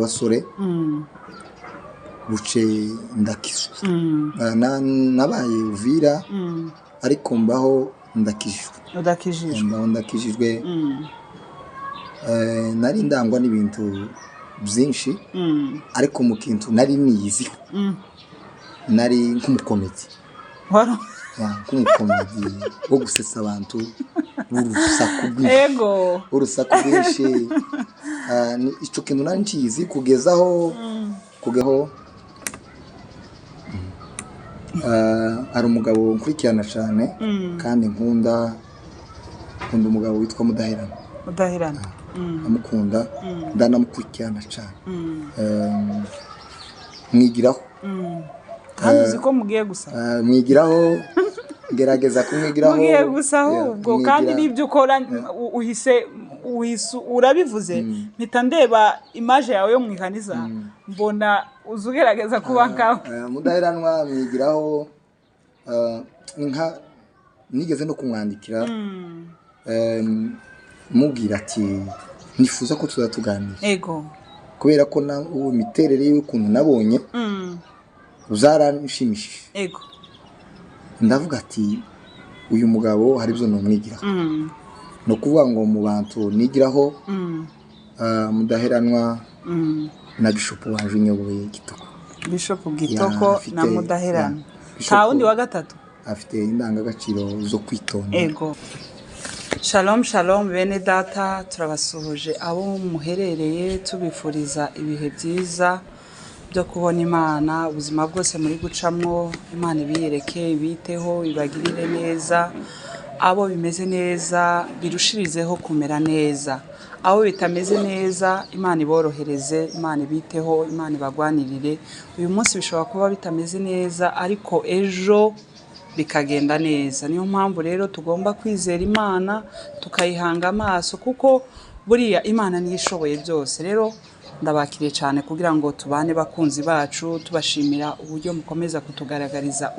basore buce ndakizwa nabaye Uvira ariko mbaho ndakijijwe nari ndangwa n'ibintu byinshi ariko mu kintu nari niyizi nari nk'umukomedi nk'umukomedi wo gusetsa abantu urusaku rwinshi icyo kintu nari nkizi kugezaho ari umugabo nkurikirana cyane kandi nkunda umugabo witwa Mudaherana amukunda ndanamukurikirana cyane mwigiraho kandi uziko mugiye gusa mwigiraho gerageza kumwigiraho mugiye gusa ahubwo kandi nibyo ukora uhise urabivuze mpita ndeba image yawe yo mwihaniza mbona uzugerageza kuba ngaho Mudaheranwa mwigiraho nka nigeze no kumwandikira mubwira ati nifuza ko tuzatuganira ego kubera ko na imiterere y'ukuntu nabonye uzaranshimishije ego ndavuga ati uyu mugabo hari byo nomwigiraho no kuvuga ngo mu bantu nigiraho Mudaheranwa na Bishop waje nyoboye Gitoko Bishop Gitoko na Mudaherana nta wundi wa gatatu afite indangagaciro zo kwitonda ego Shalom bene data turabasuhuje abo muherereye tubifuriza ibihe byiza byo kubona Imana ubuzima bwose muri gucamwo Imana ibiyereke ibiteho ibagirire neza abo bimeze neza birushirizeho kumera neza abo bitameze neza Imana iborohereze Imana ibiteho Imana ibagwanirire uyu munsi bishobora kuba bitameze neza ariko ejo bikagenda neza niyo mpamvu rero tugomba kwizera Imana tukayihanga amaso kuko buriya Imana niyo ishoboye byose rero ndabakiriye cyane kugira ngo tubane bakunzi bacu tubashimira uburyo mukomeza kutugaragariza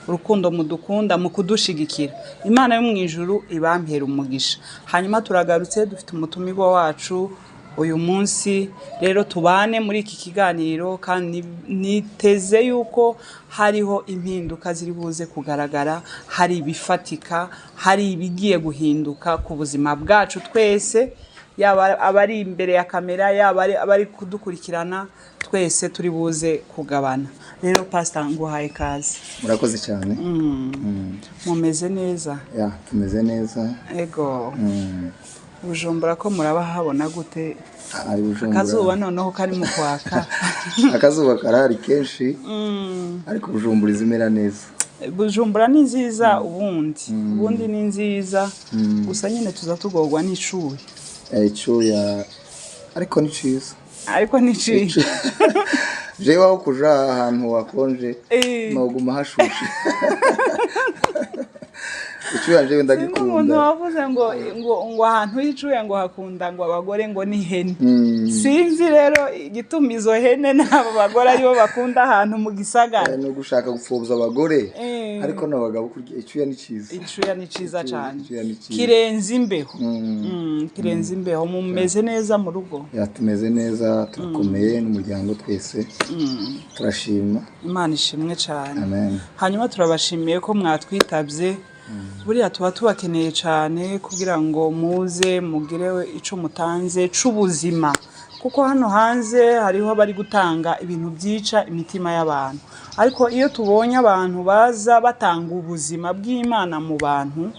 urukundo mudukunda mu kudushigikira Imana yo mu ijuru ibampera umugisha hanyuma turagarutse dufite umutumirwa wacu uyu munsi rero tubane muri iki kiganiro kandi niteze yuko hariho impinduka ziri buze kugaragara hari ibifatika hari ibigiye guhinduka ku buzima bwacu twese yaba abari imbere ya kamera yaba abari kudukurikirana twese turi buze kugabana rero pastor nguhaye kazi murakoze cyane mumeze neza tumeze neza ego Bujumbura ko muraba habona gute akazuba noneho kari mu kwaka akazuba karahari kenshi ariko Bujumbura izimera neza Bujumbura ni nziza ubundi ni nziza gusa nyine tuza tugorwa n'icuya icuya ariko ni cyiza jewe aho kuja ahantu wakonje noguma hashushe icuya jewe ndagikunda umuntu wavuze ngo ahantu y'icuya ngo hakunda ngo abagore ngo ni hene sinzi rero igituma izo hene n'abo bagore aribo bakunda ahantu mu gisagara no gushaka gupfobya abagore ariko n'abagabo kurya icuya ni cyiza cyane kirenze imbeho mumeze neza mu rugo tumeze neza turakomeye n'umuryango twese turashima Imana ishimwe cyane amen hanyuma turabashimiye ko mwatwitabye buriya tuba tubakeneye cyane kugira ngo muze mugire icyo mutanze c'ubuzima kuko hano hanze hariho bari gutanga ibintu byica imitima y'abantu ariko iyo tubonye abantu baza batanga ubuzima bw'Imana mu bantu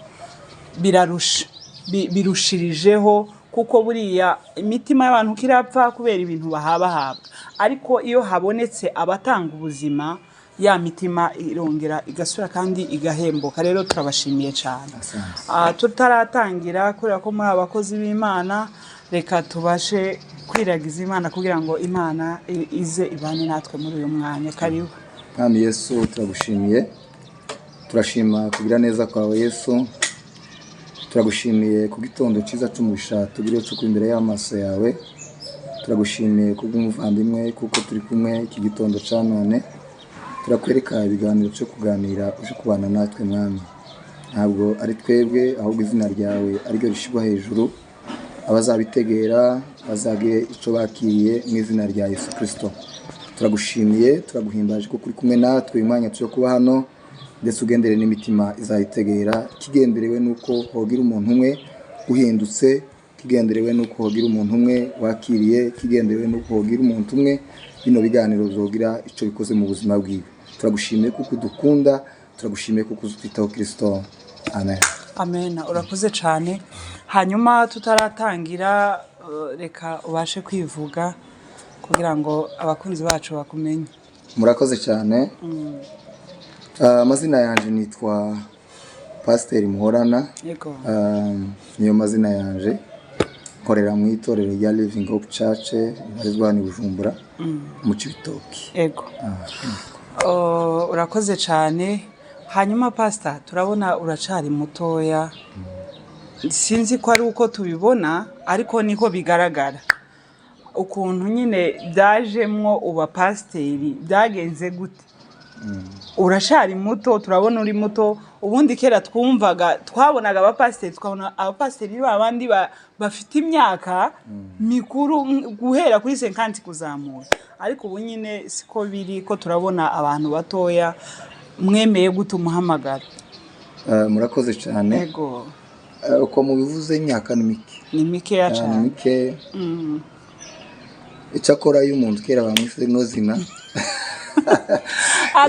birushirijeho kuko buriya imitima y'abantu kirapfa kubera ibintu bahabwa ariko iyo habonetse abatanga ubuzima ya mitima irongera igasura kandi igahembuka rero turabashimiye cyane tutaratangira kubera ko muri abakozi b'Imana reka tubashe kwiragiza Imana kugira ngo Imana ize ibane natwe muri uyu mwanya karibu Mwami Yesu turagushimiye turashima kugira neza kwawe Yesu turagushimiye ku gitondo cyiza cy'umugisha tugire cyo imbere y'amaso yawe turagushimiye kubw'umuvandimwe kuko turi kumwe iki gitondo cya none turakwereka ibiganiro cyo kuganira uje kubana natwe Mwami ntabwo ari twebwe ahubwo izina ryawe ariryo rishibwa hejuru abazabitegera bazagire icyo bakiriye mu izina rya Yesu Kristo. Turagushimiye turaguhimbaje ko kuri kumwe natwe uyu mwanya cyo kuba hano, ndetse ugendere n'imitima izayitegera, kigenderewe nuko hogira umuntu umwe uhindutse, kigenderewe nuko hogira umuntu umwe wakiriye, kigenderewe nuko hogira umuntu umwe bino biganiro zogira icyo bikoze mu buzima bwiwe. Turagushimiye kuko udukunda, turagushimiye kuko uzutwitaho Kristo. Amen. Amen. Urakoze cyane. Hanyuma tutaratangira reka ubashe kwivuga kugira ngo abakunzi bacu bakumenye. Murakoze cyane. Amazina yanje nitwa Pasiteri Muhorana. Yego. Niyo mazina yanje. Nkorera mu itorero rya Living Hope Church ribarizwa ni Bujumbura mu Cibitoke. Yego. Urakoze cyane. Hanyuma Pastor, turabona uracari mutoya. Sinzi ko ari uko tubibona ariko niko bigaragara. Ukuntu nyine byajemwo uba pasiteri byagenze gute? Urashari muto, turabona uri muto. Ubundi kera twabonaga abapasiteri, twabona abapasiteri babandi bafite imyaka mikuru guhera kuri 50 kuzamura. Ariko ubu nyine siko biri, ko turabona abantu batoya. Mwemeye gute umuhamagara? Murakoze cyane. Yego. Uko mubivuze imyaka ni mike. Ni mike ya cyane. Ni mike. Icyakora y'umuntu kera bamwise no zina.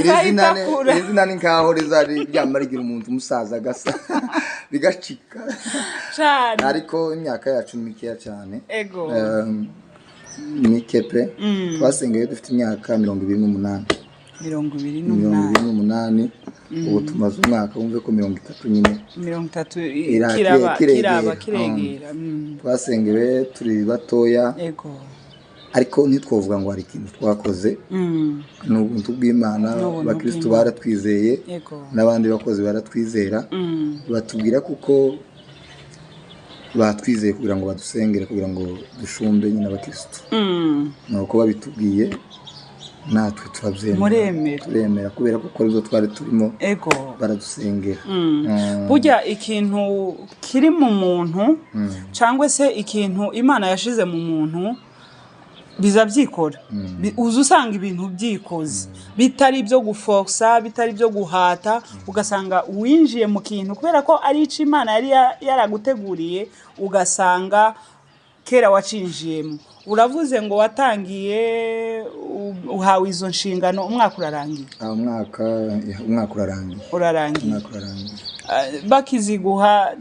Izina ni nkaho rizari ryamarigira umuntu umusaza gasa bigacika cyane. Ariko imyaka yacu ni mike cyane. Ego. Mike pe. Twasengeye dufite imyaka 28. 28. Ubu tumaze umwaka wumve ko 30 nyine. 30 kirengera. Twasengewe turi batoya. Ego. Ariko ntitwovuga ngo hari ikintu twakoze. Ni ubuntu bw'Imana, abakristo baratwizeye n'abandi bakozi baratwizera. Batubwira kuko batwizeye kugira ngo badusengere, kugira ngo dushumbe nyine abakristo. Nuko babitubwiye natwe turemera kubera ko arizo twari turimo. Ego. Baradusengera. Burya ikintu kiri mu muntu cyangwa se ikintu Imana yashize mu muntu biza byikora. Uza usanga ibintu byikoze bitari byo guforsa, bitari byo guhata, ugasanga winjiye mu kintu kubera ko ari ico Imana yari yaraguteguriye, ugasanga kera wacinjiyemo. Uravuze ngo watangiye uhawe izo nshingano umwaka urarangiye. Umwaka urarangiye. Bakiziguha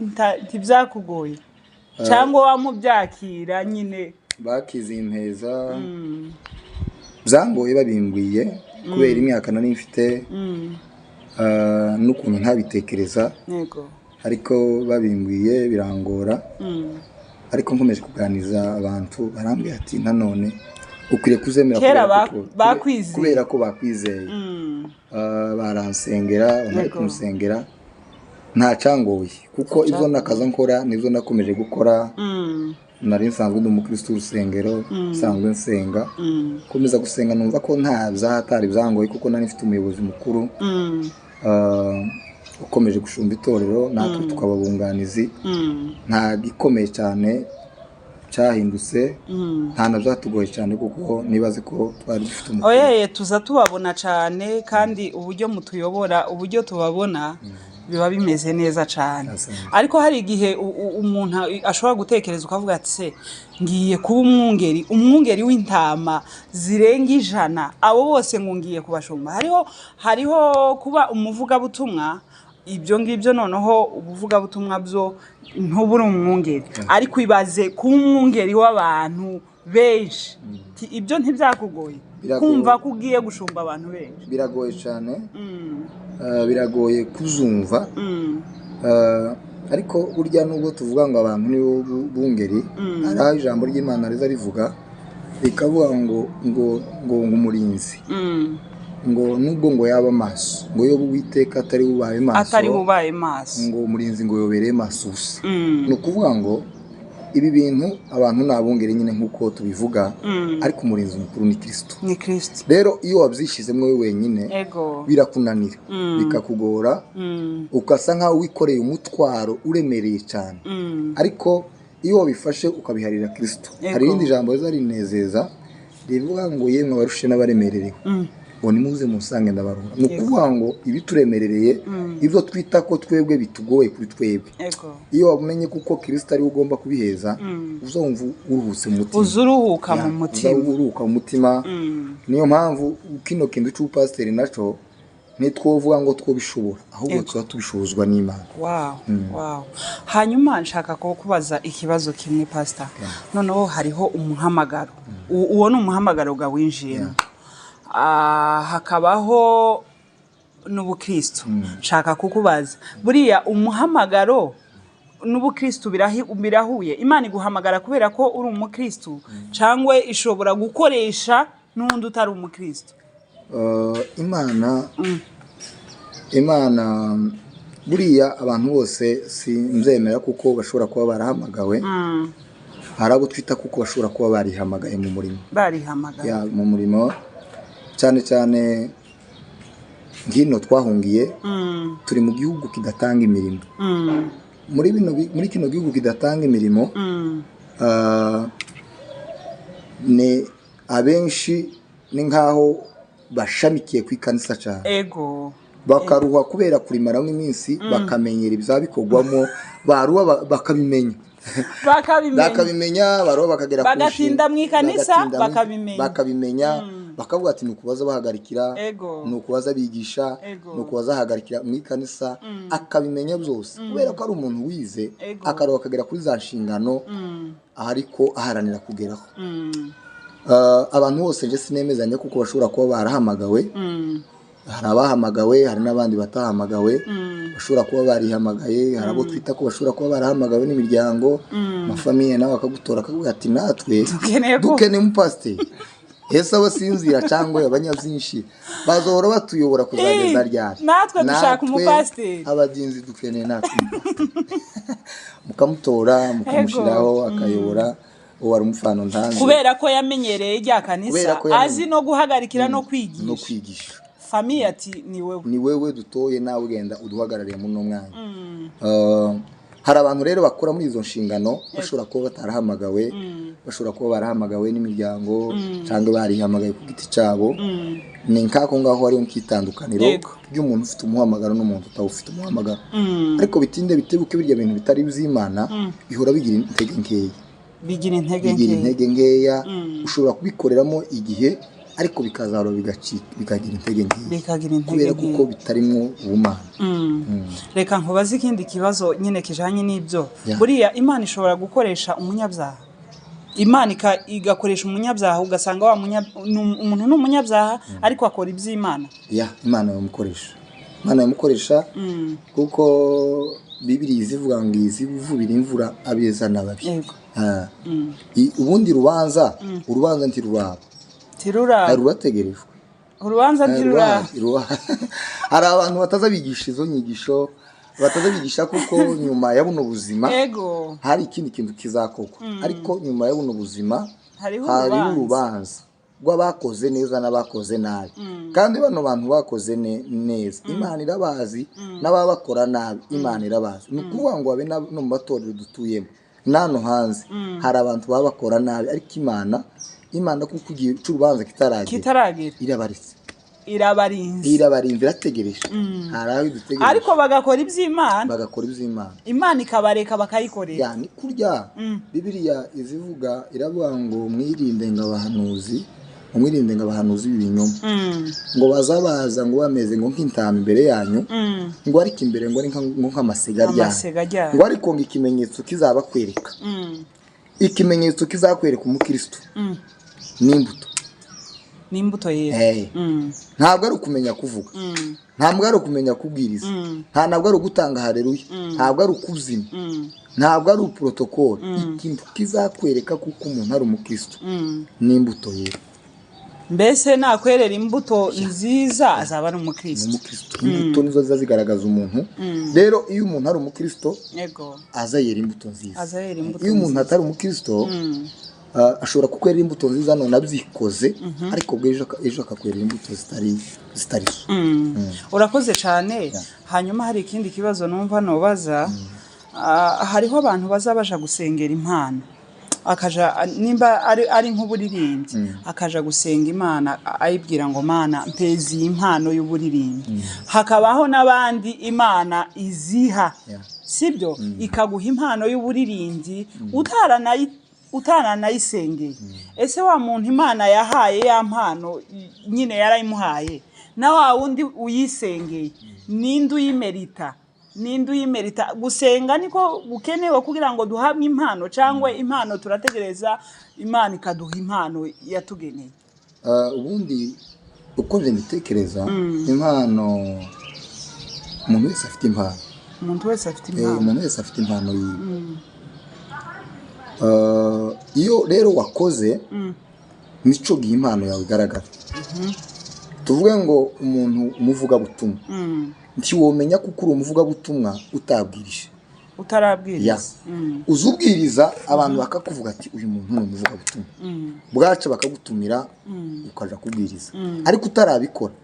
ntibyakugoye cyangwa wamubyakira nyine? Bakizimpeza byangoye babimbwiye kubera imyaka nari mfite n'ukuntu ntabitekereza. Yego. Ariko babimbwiye birangora. Ariko nkomeje kuganiza abantu barambwiye ati nanone ukwiye kuzemera kubera ko bakwizeye. Baransengera, bamara kumusengera nta cangoye kuko ivyo nakaza nkora nizo nakomeje gukora. Nari nsanzwe ndi umukristo urusengero, nsanzwe nsenga. Komeza gusenga numva ko nta byahatari byangoye kuko nari mfite umuyobozi mukuru ukomeje gushumba itorero, natwe tukababunganizi. Nta gikomeye cyane cyahindutse, nta na byatugoye cyane kuko nibaze ko twari dufite umukuru. Oye tuza tubabona cyane kandi uburyo mutuyobora, uburyo tubabona biba bimeze neza cyane. Ariko hari igihe umuntu ashobora gutekereza ukavuga ati se ngiye kuba umwungeri w'intama zirenga 100, abo bose ngiye kubashumba. Hariho kuba umuvuga butumwa, ibyo ngibyo noneho ubuvuga butumwa byo ntubura umwungeri. Ariko ibaze kuba umwungeri w'abantu benshi, ibyo ntibyakugoye kumva ko ugiye gushumba abantu benshi? Biragoye cyane. Biragoye kuzumva. Ariko burya nubwo tuvuga ngo abantu ni bungeri, hari ijambo ry'Imana riza rivuga rikavuga ngo umurinzi. Ngo nubwo ngo yaba maso, ngo yo Uwiteka atari bubaye maso, ngo umurinzi ngo yobereye maso gusa. No kuvuga ngo ibi bintu abantu nabungere nyine nkuko tubivuga, ariko umurinzi mukuru ni Kristo. Rero iyo wabyishizemo wewe wenyine birakunanira, bikakugora, ukasa nkaho wikoreye umutwaro uremereye cyane. Ariko iyo wabifashe ukabiharira Kristo. Hari irindi jambo rizarinezeza rivuga ngo yemwe abarushe n'abaremererewe ngo nimuze musange ndabaruhura. Ni ukuvuga ngo ibituremerereye ibyo twita ko twebwe bitugoye kuri twebwe, iyo wamenye kuko Kristo ari ugomba kubiheza uzumva uruhutse mu mutima, uzuruhuka mu mutima, uzuruhuka mu mutima. Niyo mpamvu kino kintu cy'ubupasiteri naco ntitwovuga ngo twobishobora, ahubwo tuba tubishobozwa n'Imana. Wow. Hanyuma nshaka kubaza ikibazo kimwe pastor. Noneho hariho umuhamagaro. Uwo ni umuhamagaro ga winjiyemo. Hakabaho n'ubukristo. Nshaka kukubaza buriya umuhamagaro n'ubukristo birahuye. Imana iguhamagara kubera ko uri umukristo cyangwa ishobora gukoresha n'undi utari umukristo? Imana buriya abantu bose sinzemera kuko bashobora kuba barahamagawe. Hari abo twita kuko bashobora kuba barihamagaye mu murimo, mu murimo cyane cyane ngino twahungiye. Turi mu gihugu kidatanga imirimo. Muri kino gihugu kidatanga imirimo ni abenshi ni nkaho bashamikiye ku ikanisa cyane, bakaruha kubera kurimaramo iminsi bakamenyera ibizabikorwamo, baruha bakabimenya baruha bakagera ku bagatinda mu ikanisa bakabimenya bakavuga ati nukubaza bahagarikira, nukubaza bigisha, nukubaza hagarikira mu ikanisa, akabimenya byose kubera ko ari umuntu wize, akaruha akagera kuri za nshingano ariko aharanira kugeraho. Abantu bose nje sinemezanya kuko bashobora kuba barahamagawe. Hari abahamagawe, hari n'abandi batahamagawe, bashobora kuba barihamagaye. Hari abo twita ko bashobora kuba barahamagawe n'imiryango, amafamiye nawe akagutora akavuga ati natwe dukeneye umupasiteri. Ese abasinzira cyangwa abanyabyinshi bazohora batuyobora kuzageza ryari? Natwe dushaka umupasiteri, abadinzi dukeneye natwe mukamutora mukamushiraho akayobora uwo ari umufano ntanze, kubera ko yamenyereye rya kanisa, azi no guhagarikira no kwigisha. Famiye ati ni wewe dutoye nawe ugenda uduhagarariye mu mwanya. Hari abantu rero bakora muri izo nshingano bashobora kuba batarahamagawe, bashobora kuba barahamagawe n'imiryango cyangwa barihamagaye ku giti cyabo. Ni nkako ngaho ari nkitandukaniro ry'umuntu ufite umuhamagaro n'umuntu utawufite umuhamagaro. Ariko bitinde bitebuke birya bintu bitari bizimana bihora bigira intege nkeya, bigira intege nkeya. Ushobora kubikoreramo igihe ariko bikazaro bikagira intege nkeya kubera kuko bitarimo ubumana. Reka nkubaze ikindi kibazo nyine kijanye n'ibyo. Buriya Imana ishobora gukoresha umunyabyaha, Imana igakoresha umunyabyaha ugasanga wa umuntu n'umunyabyaha ariko akora iby'Imana. Imana yamukoresha kuko Bibiliya izivuga ngo izivubira imvura abeza n'ababi. Ubundi urubanza ntiruraba, rurategerejwe. Urubanza ntiruraba. Hari abantu batazabigisha izo nyigisho, batazabigisha kuko nyuma ya buno buzima hari ikindi kintu kizakorwa, ariko nyuma ya buno buzima hariho urubanza rw'abakoze neza n'abakoze nabi. Kandi bano bantu bakoze neza Imana irabazi, n'ababakora nabi Imana irabazi. Ni ukuvuga ngo babe no mu matorero dutuyemo nano hanze hari abantu babakora nabi, ariko Imana kuko ugiye cy'urubanza kitaragera irabarinze irategereje. Hari aho dutegereje ariko bagakora iby'Imana, Imana ikabareka bakayikorera. Ni kurya Bibiliya izivuga iravuga ngo mwirinde ng'abahanuzi b'ibinyoma, ngo bazabaza ngo bameze ngo nk'intama imbere yanyu, ngo ariko imbere ngo ari nk'amasega ryanyu, ngo ariko ngo ikimenyetso kizabakwereka, ikimenyetso kizakwereka umukristo n'imbuto yera. Ntabwo ari ukumenya kuvuga, ntabwo ari ukumenya kubwiriza, ntabwo ari ugutanga haleluya, ntabwo ari ukubyina, ntabwo ari protocol. Ikintu kizakwereka kuko umuntu ari umukristo n'imbuto yera. Mbese nakwerera imbuto nziza azaba ari umukristo. Imbuto nizo zigaragaza umuntu. Rero iyo umuntu ari umukristo azayera imbuto nziza. Iyo umuntu atari umukristo ashobora kukwerera imbuto nziza none abyikoze, ariko ejo akakwerera imbuto zitari zo. Urakoze cyane. Hanyuma hari ikindi kibazo numva nobaza. hariho abantu bazabaja gusengera impano akaja nimba ari nk'uburirimbyi akaja gusenga Imana ayibwira ngo Mana mpezi impano y'uburirimbyi hakabaho nabandi Imana iziha sibyo ikaguha impano y'uburirimbyi utaranayisengeye ese wa muntu Imana yahaye ya mpano nyine yarayimuhaye na wa wundi uyisengeye ninde uyimerita gusenga niko gukenewe kugira ngo duhamwe impano cyangwa impano turategereza Imana ikaduha impano yatugeneye ubundi uko mbitekereza impano umuntu wese afite impano umuntu wese afite impano yiwe iyo rero wakoze nico gihe impano yawe igaragara tuvuge ngo umuntu umuvuga butumwa ntiwomenya kuko uri umuvuga butumwa utarabwiriza uzubwiriza abantu bakakuvuga ati uyu muntu ni umuvuga butumwa bwaca bakagutumira ukaja kubwiriza ariko utarabikora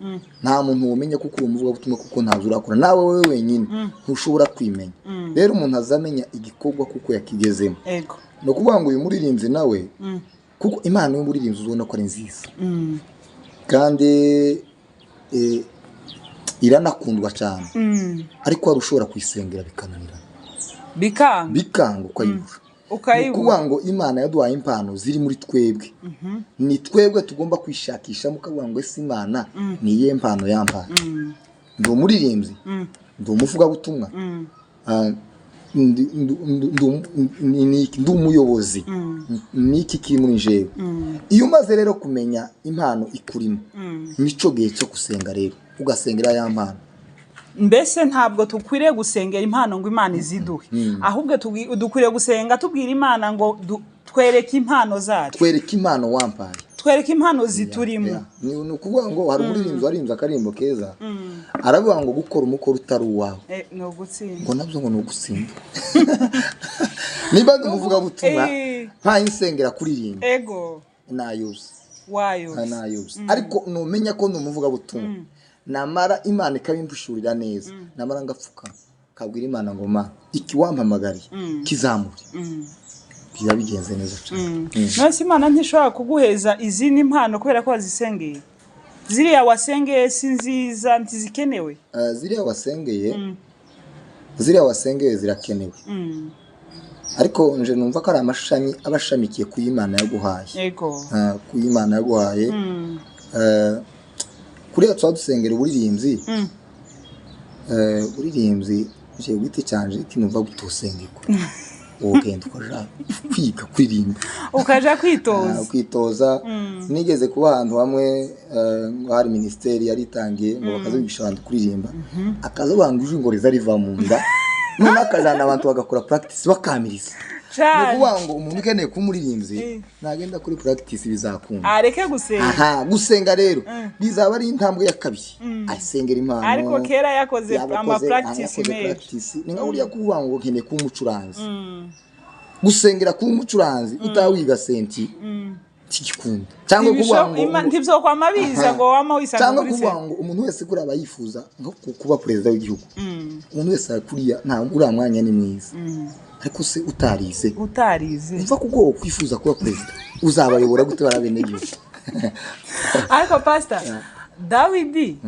nta muntu womenya kuko uri umuvuga butumwa kuko ntazo urakora nawe wewe wenyine ntushobora kwimenya rero umuntu azamenya igikorwa kuko yakigezemo no kuvuga ngo uyu muririmbyi nawe kuko impano y'umuririmbyi uzobona ko ari nziza kandi iranakundwa cyane ariko wari ushobora kuyisengera bikananira bikanga ukayibura ngo Imana yaduhaye impano ziri muri twebwe ni twebwe tugomba kwishakisha mukavuga ngo ese Imana ni iye mpano yampaye ndi umuririmbyi ndi umuvuga butumwa ndi umuyobozi niki kiri muri jewe iyo umaze rero kumenya impano ikurimo nico gihe cyo gusenga rero ugasengera ya mpano mbese ntabwo tukwiriye gusengera impano ngo Imana iziduhe ahubwo dukwiriye gusenga tubwira Imana ngo twereke impano zacu twereke impano wampaye twereke impano ziturimo ni ukuvuga ngo hari umuririmbyi warinze akarimbo keza aravuga ngo gukora umukoro utari uwawe no gutsinda ngo nabyo ngo no gutsinda niba umuvuga butumwa nta insengera kuririmba nayuze ariko numenya ko numuvuga butumwa namara Imana ikabimbushurira neza namara ngapfuka kabwira Imana ngo ma iki wampamagariye kizamure biba bigenze neza cyane nose Imana ntishobora kuguheza izindi impano kubera ko wazisengeye ziriya wasengeye si nziza ntizikenewe ziriya wasengeye zirakenewe ariko nje numva ko ari amashami abashamikiye ku Imana yaguhaye ku Imana yaguhaye kuriya twadusengera uburirimbyi je gwite cyanje kinumva gutusengeko ugenda ukaja kwiga kuririmba ukaja kwitoza nigeze kuba ahantu hamwe hari ministeri yari itangiye ngo bakazigisha abantu kuririmba akaza banguje ngo riva mu nda none akajana abantu bagakora practice bakamiriza nukuvuga ngo umuntu ukeneye kumuririmbyi nagenda kuri practice bizakunda areke gusenga gusenga rero bizaba ari intambwe ya kabiri asengera impano ariko kera yakoze ama practice menshi ninga uriya kuvuga ngo ukeneye kumucuranzi gusengera kumucuranzi utawiga senti tikikunda cyangwa kuvuga ngo ntibyo kwa mabiza ngo wama wisanga cyangwa kuvuga ngo umuntu wese kuri abayifuza ngo kuba president w'igihugu umuntu wese kuriya nta uriya mwanya ni mwiza ariko se utarize umva kuko kwifuza kuba president uzabayobora gute barabene gihugu ariko pastor Dawidi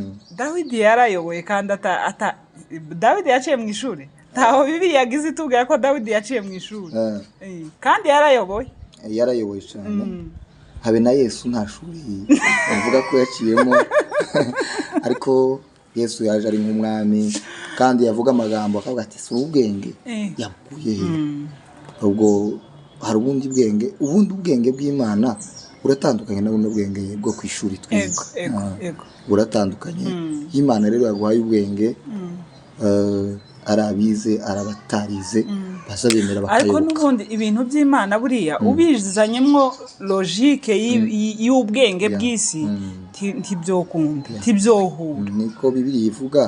yarayoboye kandi Dawidi yaciye mu ishuri ntaho Bibiliya yagize itubwira ko Dawidi yaciye mu ishuri kandi yarayoboye cyane habe na Yesu nta shuri avuga ko yaciyemo ariko Yesu yaje ari nk'umwami kandi yavuga amagambo akavuga ati si ubwenge yabukuye ubwo hari ubundi ubwenge bw'Imana uratandukanye n'ubundi bwenge bwo kwishuri twiga uratandukanye y'Imana rero yaguhaye ubwenge arabize arabatarize basabemera bakayoboka ariko nubundi ibintu by'Imana buriya ubizanyemwo logique y'ubwenge bw'isi ntibyokunda ntibyohura niko Bibiliya ivuga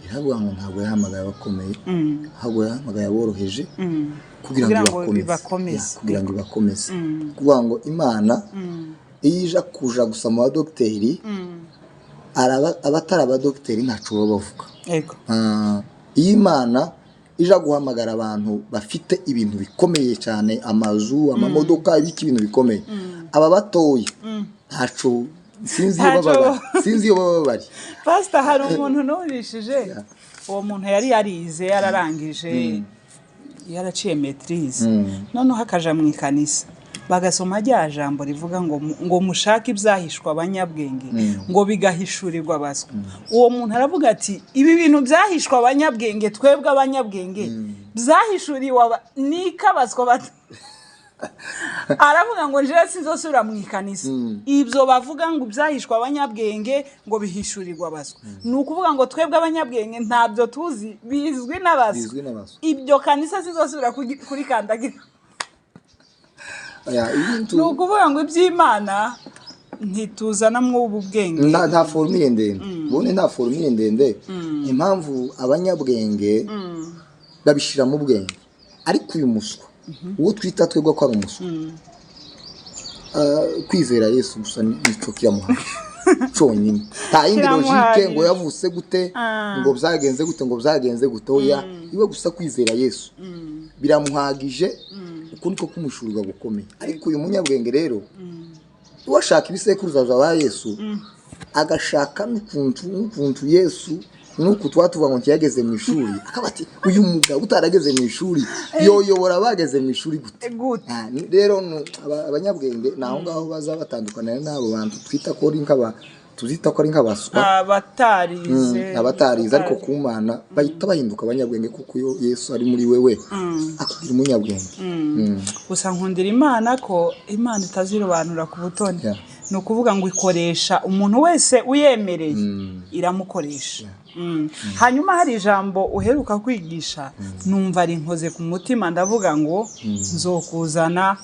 iravuga ngo ntabwo yahamagaye abakomeye ahubwo yahamagaye aboroheje kugira ngo bakomeze kuvuga ngo Imana ija kuja gusama abadokiteri abatari abadokiteri ntaco bavuga yego Imana ija guhamagara abantu bafite ibintu bikomeye cyane, amazu, amamodoka, ibintu bikomeye. Aba batoye ntaco sinzi iyo baba bari. Pastor, hari umuntu numvishije uwo muntu yari yarize yararangije yaraciye maîtrise noneho hakaja mu ikanisa bagasoma rya jambo rivuga ngo mushake ibyahishwa abanyabwenge ngo bigahishurirwa baswa. Uwo muntu aravuga ati ibi bintu byahishwa abanyabwenge, twebwe abanyabwenge byahishuriwe nikabaswa aravuga ngo nje sinzosubira mu ikanisa. Ibyo bavuga ngo byahishwa abanyabwenge ngo bihishurirwa baswa, ni ukuvuga ngo twebwe abanyabwenge ntabyo tuzi, bizwi n'abaswa. Ibyo kanisa sinzosubira kuri kandagira. Ni ukuvuga ngo iby'Imana ntituzanamwo ubu bwenge, nta formule ndende. Ubundi nta formule ndende. Impamvu abanyabwenge babishira mu bwenge, ariko uyu muswa uwo twita twebwe ko ari umuswa, kwizera Yesu gusa nico kiramuhaje cyonyine. Nta yindi logique ngo yavuse gute, ngo byagenze gute, ngo byagenze gute. Oya, iwe gusa kwizera Yesu biramuhagije. Uko niko kumushurwa gukomeye. Ariko uyu munyabwenge rero washaka ibisekuruza bya Yesu, agashaka n'ukuntu Yesu nuko twatuvuga ngo yageze mu ishuri, akabati uyu mugabo utarageze mu ishuri yoyobora bageze mu ishuri gute. Rero abanyabwenge naho ngaho baza batandukana n'abo bantu twita ko ari tuzita ko ari nk'abaswa, abatarize ariko kumana bahita bahinduka abanyabwenge, kuko Yesu ari muri wewe akugira umunyabwenge. Gusa nkundira Imana ko Imana itazirobanura ku butoni. Ni ukuvuga ngo ikoresha umuntu wese uyemereye iramukoresha. Hanyuma hari ijambo uheruka kwigisha numva rinkoze ku mutima, ndavuga ngo nzokuzana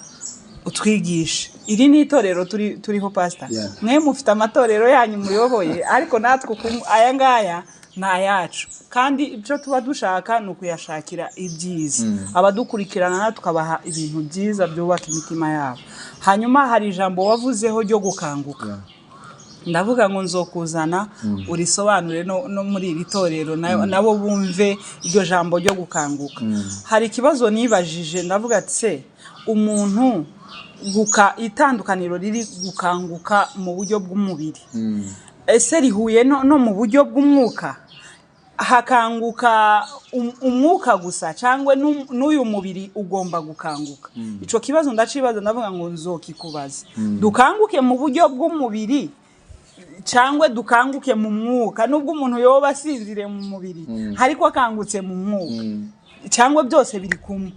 utwigisha. Iri ni itorero turiho Pastor. Mwe mufite amatorero yanyu muyoboye, ariko natwe aya ngaya na yacu, kandi ibyo tuba dushaka ni ukuyashakira ibyiza. Abadukurikirana tukabaha ibintu byiza byubaka imitima yabo. Hanyuma hari ijambo wavuzeho ryo gukanguka. Ndavuga ngo nzokuzana urisobanure no muri iri torero nabo bumve iryo jambo ryo gukanguka. Hari ikibazo nibajije, ndavuga ati se umuntu itandukaniro riri gukanguka mu buryo bw'umubiri, ese rihuye no mu buryo bw'umwuka? Hakanguka umwuka gusa cyangwa n'uyu mubiri ugomba gukanguka? Ico kibazo ndacibaza, ndavuga ngo nzokikubaza. Dukanguke mu buryo bw'umubiri cyangwa dukanguke mu mwuka? Nubwo umuntu yoba asinzire mu mubiri ariko akangutse mu mwuka, cyangwa byose biri kumwe?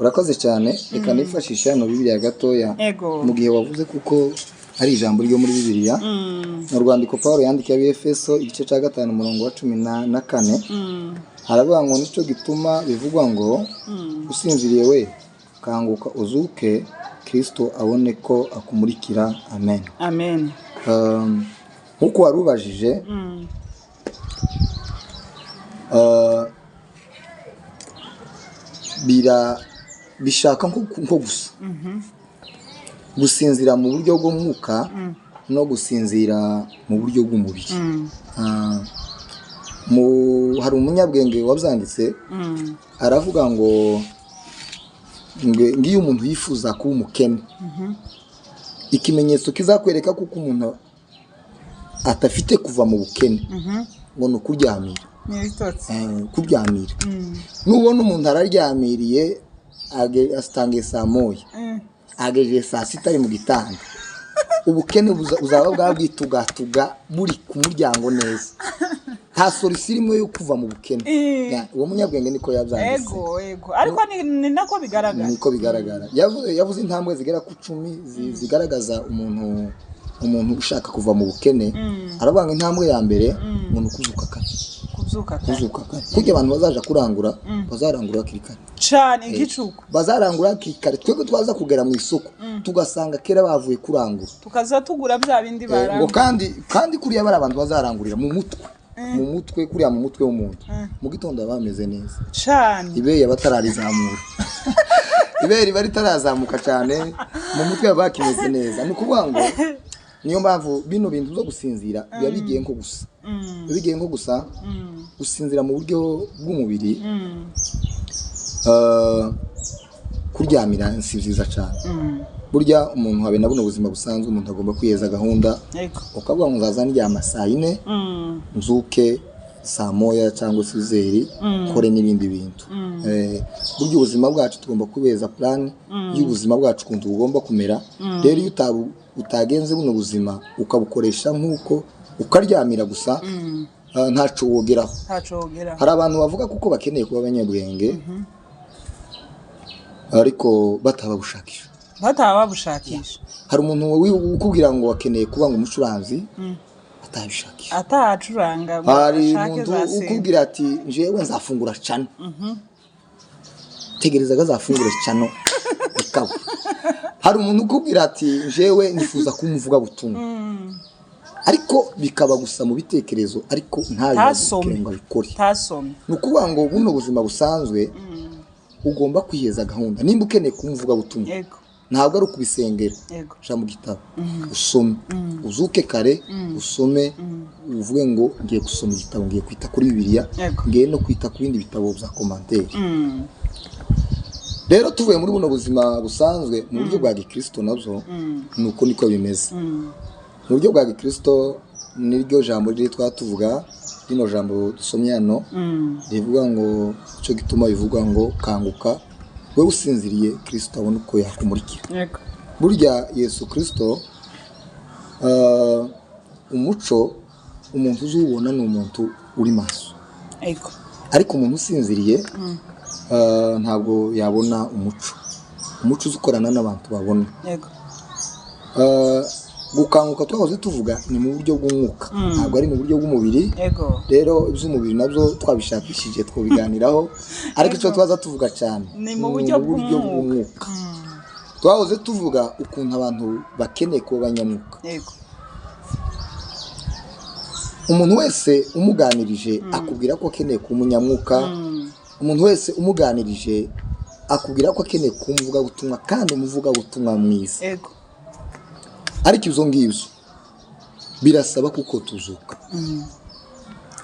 Urakoze cyane. Reka nifashisha no Bibiliya gatoya mu gihe wavuze, kuko hari ijambo ryo muri Bibiliya mu rwandiko Paulo yandikiye Abefeso igice cya 5 umurongo wa 14 haravuga ngo nico gituma bivugwa ngo usinziriye we kanguka uzuke, Kristo abone ko akumurikira. Amen. Amen. Nkuko warubajije, bishaka nko gusa gusinzira mu buryo bw'umwuka no gusinzira mu buryo bw'umubiri. Hari umunyabwenge wabyanditse aravuga ngo ngiyo umuntu yifuza kuba umukene, ikimenyetso kizakwereka kuko umuntu atafite kuva mu bukene ngo ni ukuryamira. Kuryamira. Nubona umuntu araryamiriye asitangiye saa moya agejeje saa sita ari mu gitanda, ubukene uzaba bwabwitugatuga buri ku muryango neza. Nta solution irimo yo kuva mu bukene. Uwo munyabwenge niko yabyanditse. Ego ariko ni nako bigaragara. Niko bigaragara. Yavuze intambwe zigera ku 10 zigaragaza umuntu ushaka kuva mu bukene. Arabanga intambwe ya mbere umuntu kuzuka kare. Kugira abantu bazaja kurangura bazarangura kirikare cyane igicuko, bazarangura kirikare. Twebwe twaza kugera mu isoko tugasanga kera bavuye kurangura, tukaza tugura bya bindi barangura. kandi kuriya bari abantu bazarangurira mu mutwe kuriya mu mutwe w'umuntu mu gitondo bameze neza cyane. Ibeye batararizamura ibeye bari tarazamuka cyane mu mutwe bakimeze neza. Ni ukuvuga ngo niyo mpamvu bino bintu byo gusinzira biba bigiye nko gusa bigiye nko gusa gusinzira mu buryo bw'umubiri kuryamira si byiza cyane burya umuntu habe na buno buzima busanzwe umuntu agomba kwiyeza gahunda ukavuga ngo nzaza ndyama saa 4 nzuke saa moya cyangwa se zeri kore n'ibindi bintu burya ubuzima bwacu tugomba kubeza plan y'ubuzima bwacu kuntu bugomba kumera rero iyo utagenze buno buzima ukabukoresha nkuko ukaryamira gusa ntaco wogeraho hari abantu bavuga kuko bakeneye kuba abanyabwenge ariko batababushakisha hari umuntu ukubwira ngo akeneye kuba ngo umucuranzi atabishakisha atacuranga hari umuntu ukubwira ati njewe nzafungura cano tegereza gazafungura cano ikaba hari umuntu ukubwira ati njewe nifuza kumuvuga butumwa ariko bikaba gusa mu bitekerezo ariko ntabikenga bikore nukuvuga ngo buno buzima busanzwe ugomba kwiheza gahunda nimba ukeneye kumuvuga butumwa ntabwo ari ukubisengera sha mu gitabo usome uzuke kare usome uvuge ngo ngiye gusoma igitabo ngiye kwita kuri Bibiliya ngiye no kwita ku bindi bitabo bya commentaire rero tuvuye muri buno buzima busanzwe mu buryo bwa Gikristo nabyo nuko niko bimeze mu buryo bwa Gikristo niryo jambo riri twatuvuga rino jambo dusomye hano rivuga ngo cyo gituma bivuga ngo kanguka we usinziriye Kristo abona uko yakumurikira burya Yesu Kristo umuco umuntu uzubona ni umuntu uri maso ariko umuntu usinziriye ntabwo yabona umuco uzukorana n'abantu babona gukanguka twahoze tuvuga ni mu buryo bw'umwuka ntabwo ari mu buryo bw'umubiri rero iby'umubiri nabyo twabishakishije twobiganiraho ariko icyo twaza tuvuga cyane ni mu buryo bw'umwuka twahoze tuvuga ukuntu abantu bakeneye kuba abanyamwuka umuntu wese umuganirije akubwira ko akeneye kuba umunyamwuka umuntu wese umuganirije akubwira ko akeneye kumvuga butumwa kandi umuvuga butumwa mwiza ariko izo ngibyo birasaba kuko tuzuka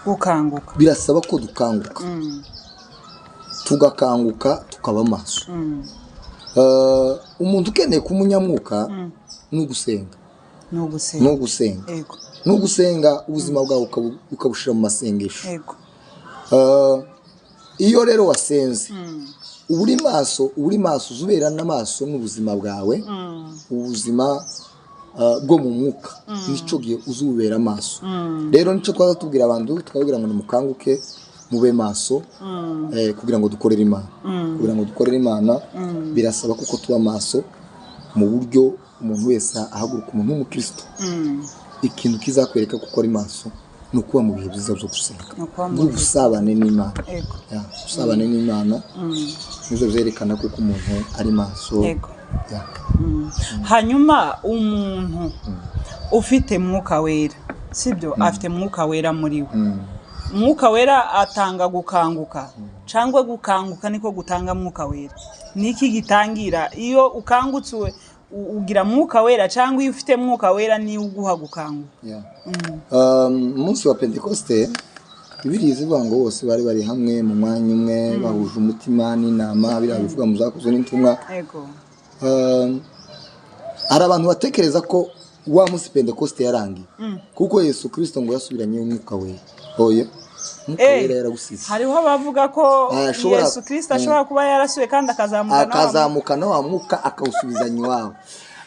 gukanguka birasaba ko dukanguka tugakanguka tukaba maso umuntu ukeneye kumunyamwuka n'ugusenga n'ugusenga ubuzima bwawe ukabushira mu masengesho iyo rero wasenze uri maso uzubera n'amaso n'ubuzima bwawe ubuzima bwo mu mwuka nico giye uzubera maso rero nico twaza tubwira abantu twabwira ngo mukanguke mube maso kugira ngo dukorere Imana birasaba kuko tuba maso mu buryo umuntu wese ahaguruka umuntu w'umukristo ikintu kizakwereka kuko ari maso nukuba mu bihe byiza byo gusenga n'ubusabane n'Imana usabane n'Imana nizo zerekana kuko umuntu ari maso hanyuma umuntu ufite mwuka wera sibyo afite mwuka wera muri we mwuka wera atanga gukanguka cyangwa gukanguka niko gutanga mwuka wera niki gitangira iyo ukangutse ugira mwuka wera cyangwa iyo ufite mwuka wera ni uguha gukanguka umunsi wa Pentecoste Bibiliya ivuga ngo bose bari hamwe mu mwanya umwe bahuje umutima n'inama birabivuga mu zakozwe n'intumwa hari abantu batekereza ko wa munsi Pentecoste yarangiye kuko Yesu Kristo ngo yasubiranye umwuka wera mwuka wera yaragusize hariho bavuga ko Yesu Kristo ashobora kuba yarasuye kandi akazamukana wa mwuka akawusubizanya iwawe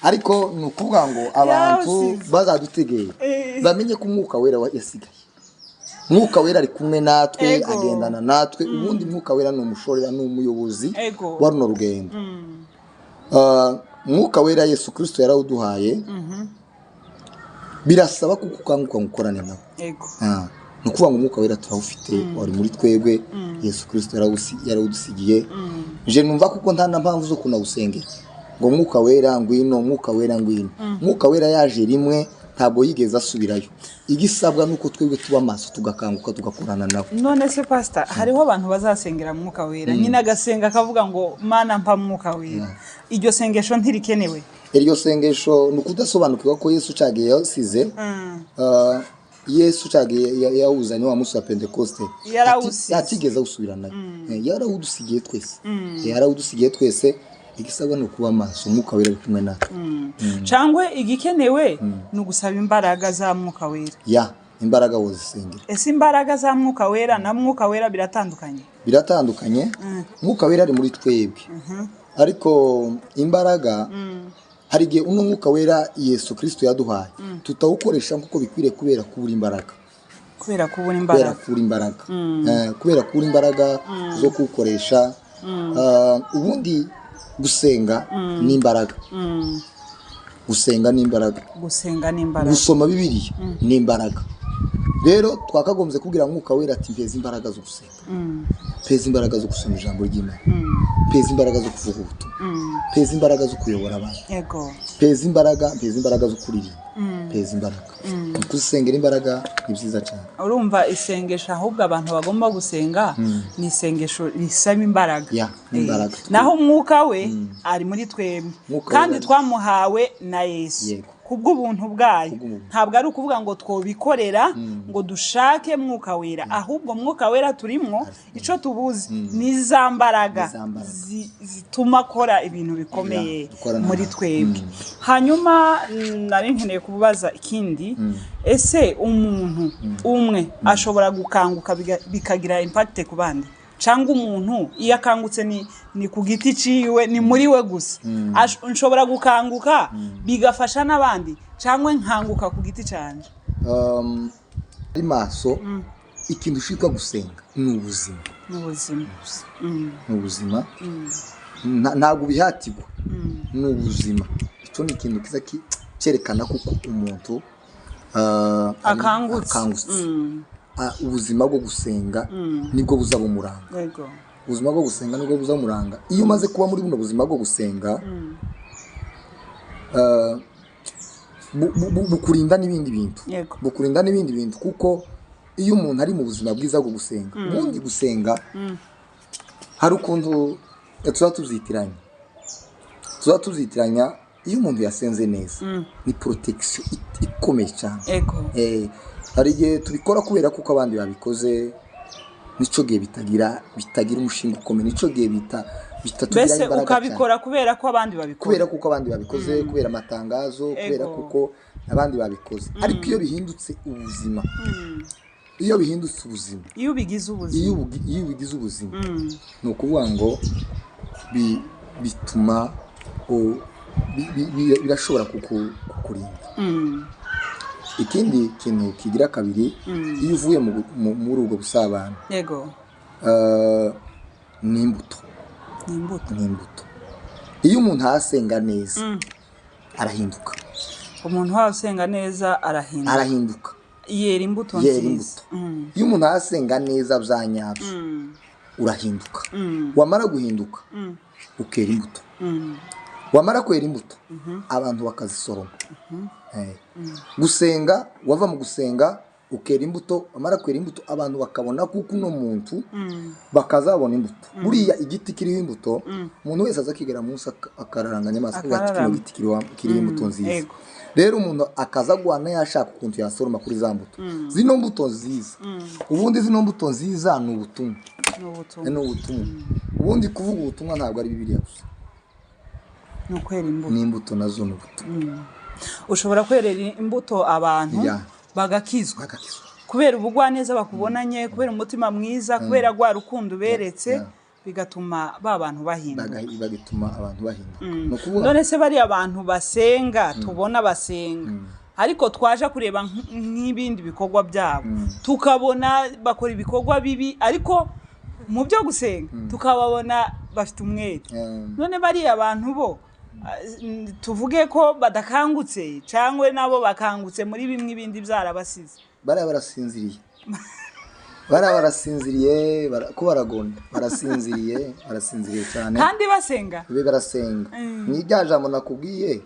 ariko nukuvuga ngo abantu bazadutegeye bamenye ko umwuka wera yasigaye mwuka wera ari kumwe natwe agendana natwe ubundi mwuka wera ni umushorera n'umuyobozi wa runo rugendo mwuka wera Yesu Kristo yarawuduhaye birasaba kuko ukanguka gukorana nawe nukuvuga ngo umwuka wera turawufite wari muri twebwe Yesu Kristo yarawudusigiye je numva kuko nta mpamvu zo kunawusengera ngo mwuka wera ngwino mwuka wera yaje rimwe ntabwo yigeze asubirayo igisabwa nuko twebwe tuba maso tugakanguka tugakorana nawe none se pastor hariho abantu bazasengera mwuka wera nyina gasenga akavuga ngo mana mpa mwuka wera iryo sengesho ntirikenewe iryo sengesho nukudasobanukirwa ko Yesu cagiye yasize Yesu cagiye yawuzanye wa musi wa Pentecoste atigeze usubirana yarawudusigiye twese yarawudusigiye twese igisabwa no kuba maso umwuka wera kumwe natwe cangwe igikenewe no gusaba imbaraga za mwuka wera ya imbaraga wozisengera ese imbaraga za mwuka wera na mwuka wera biratandukanye mwuka wera ari muri twebwe ariko imbaraga hari igihe uno mwuka wera Yesu Kristo yaduhaye tutawukoresha nkuko bikwiriye kubera kubura imbaraga kubera kubura imbaraga zo kuwukoresha ubundi gusenga n'imbaraga gusenga n'imbaraga gusoma Bibiliya n'imbaraga rero twakagombye kubwira mwuka wera ati mpeza imbaraga zo gusenga peza imbaraga zo gusoma ijambo ry'Imana peza imbaraga zo kuvuga ubutumwa peza imbaraga zo kuyobora abantu peza imbaraga zo kuririmba peza imbaraga gusengera imbaraga ni byiza cyane urumva isengesho ahubwo abantu bagomba gusenga ni isengesho risaba imbaraga naho umwuka we ari muri twebwe kandi twamuhawe na Yesu kubw'ubuntu bwayo ntabwo ari ukuvuga ngo twobikorera ngo dushake mwuka wera ahubwo mwuka wera turimwo ico tubuzi ni za mbaraga zituma akora ibintu bikomeye muri twebwe hanyuma nari nkeneye kubaza ikindi ese umuntu umwe ashobora gukanguka bikagira impact ku bandi cyangwa umuntu iyo akangutse ni ku giti ciwe ni muri we gusa nshobora gukanguka bigafasha n'abandi cyangwa nkanguka ku giti canje ari maso ikintu ushika gusenga ni ubuzima ntabwo bihatirwa ni ubuzima icyo ni ikintu kiza cyerekana kuko umuntu akangutse ubuzima bwo gusenga nibwo buzabumuranga ubuzima bwo gusenga nibwo buzamuranga iyo umaze kuba muri buno buzima bwo gusenga bukurinda n'ibindi bintu kuko iyo umuntu ari mu buzima bwiza bwo gusenga ubundi gusenga hari ukuntu tuza tuzitiranya iyo umuntu yasenze neza ni protection ikomeye cyane hari igihe tubikora kubera kuko abandi babikoze nico gihe bitagira umushinga ukomeye nico gihe bitatugira imbaraga cyane ukabikora kubera ko abandi babikoze kubera amatangazo kubera kuko abandi babikoze ariko iyo bihindutse ubuzima iyo bigize ubuzima ni ukuvuga ngo bituma birashobora kukurinda ikindi kintu kigira kabiri iyo uvuye muri ubwo busabane ni imbuto iyo umuntu asenga neza arahinduka arahinduka yera imbuto nziza iyo umuntu asenga neza bya nyabyo urahinduka wamara guhinduka ukera imbuto wamara kwera imbuto abantu bakazisoroma gusenga wava mu gusenga ukera imbuto wamara kwera imbuto abantu bakabona kuko uno muntu bakazabona imbuto buriya igiti kiriho imbuto umuntu wese azakigera munsi akararanganya amaso akagira igiti kiriho imbuto nziza rero umuntu akaza guhana yashaka ukuntu yasoroma kuri za mbuto zino mbuto nziza ubundi zino mbuto nziza ni ubutumwa ubundi kuvuga ubutumwa ntabwo ari Bibiliya gusa ni imbuto nazo ni ubutumwa ushobora kwerera imbuto abantu bagakizwa kubera ubugwaneza bakubonanye kubera umutima mwiza kubera gwa rukundo beretse bigatuma abantu bahinduka none se bari abantu basenga tubona basenga ariko twaje kureba nk'ibindi bikorwa byabo tukabona bakora ibikorwa bibi ariko mu byo gusenga tukababona bafite umwete none bari abantu bo tuvuge ko badakangutse cyangwa nabo bakangutse muri bimwe ibindi byarabasize barasinziriye ko baragonda barasinziriye cyane kandi basenga ni rya jambo nakubwiye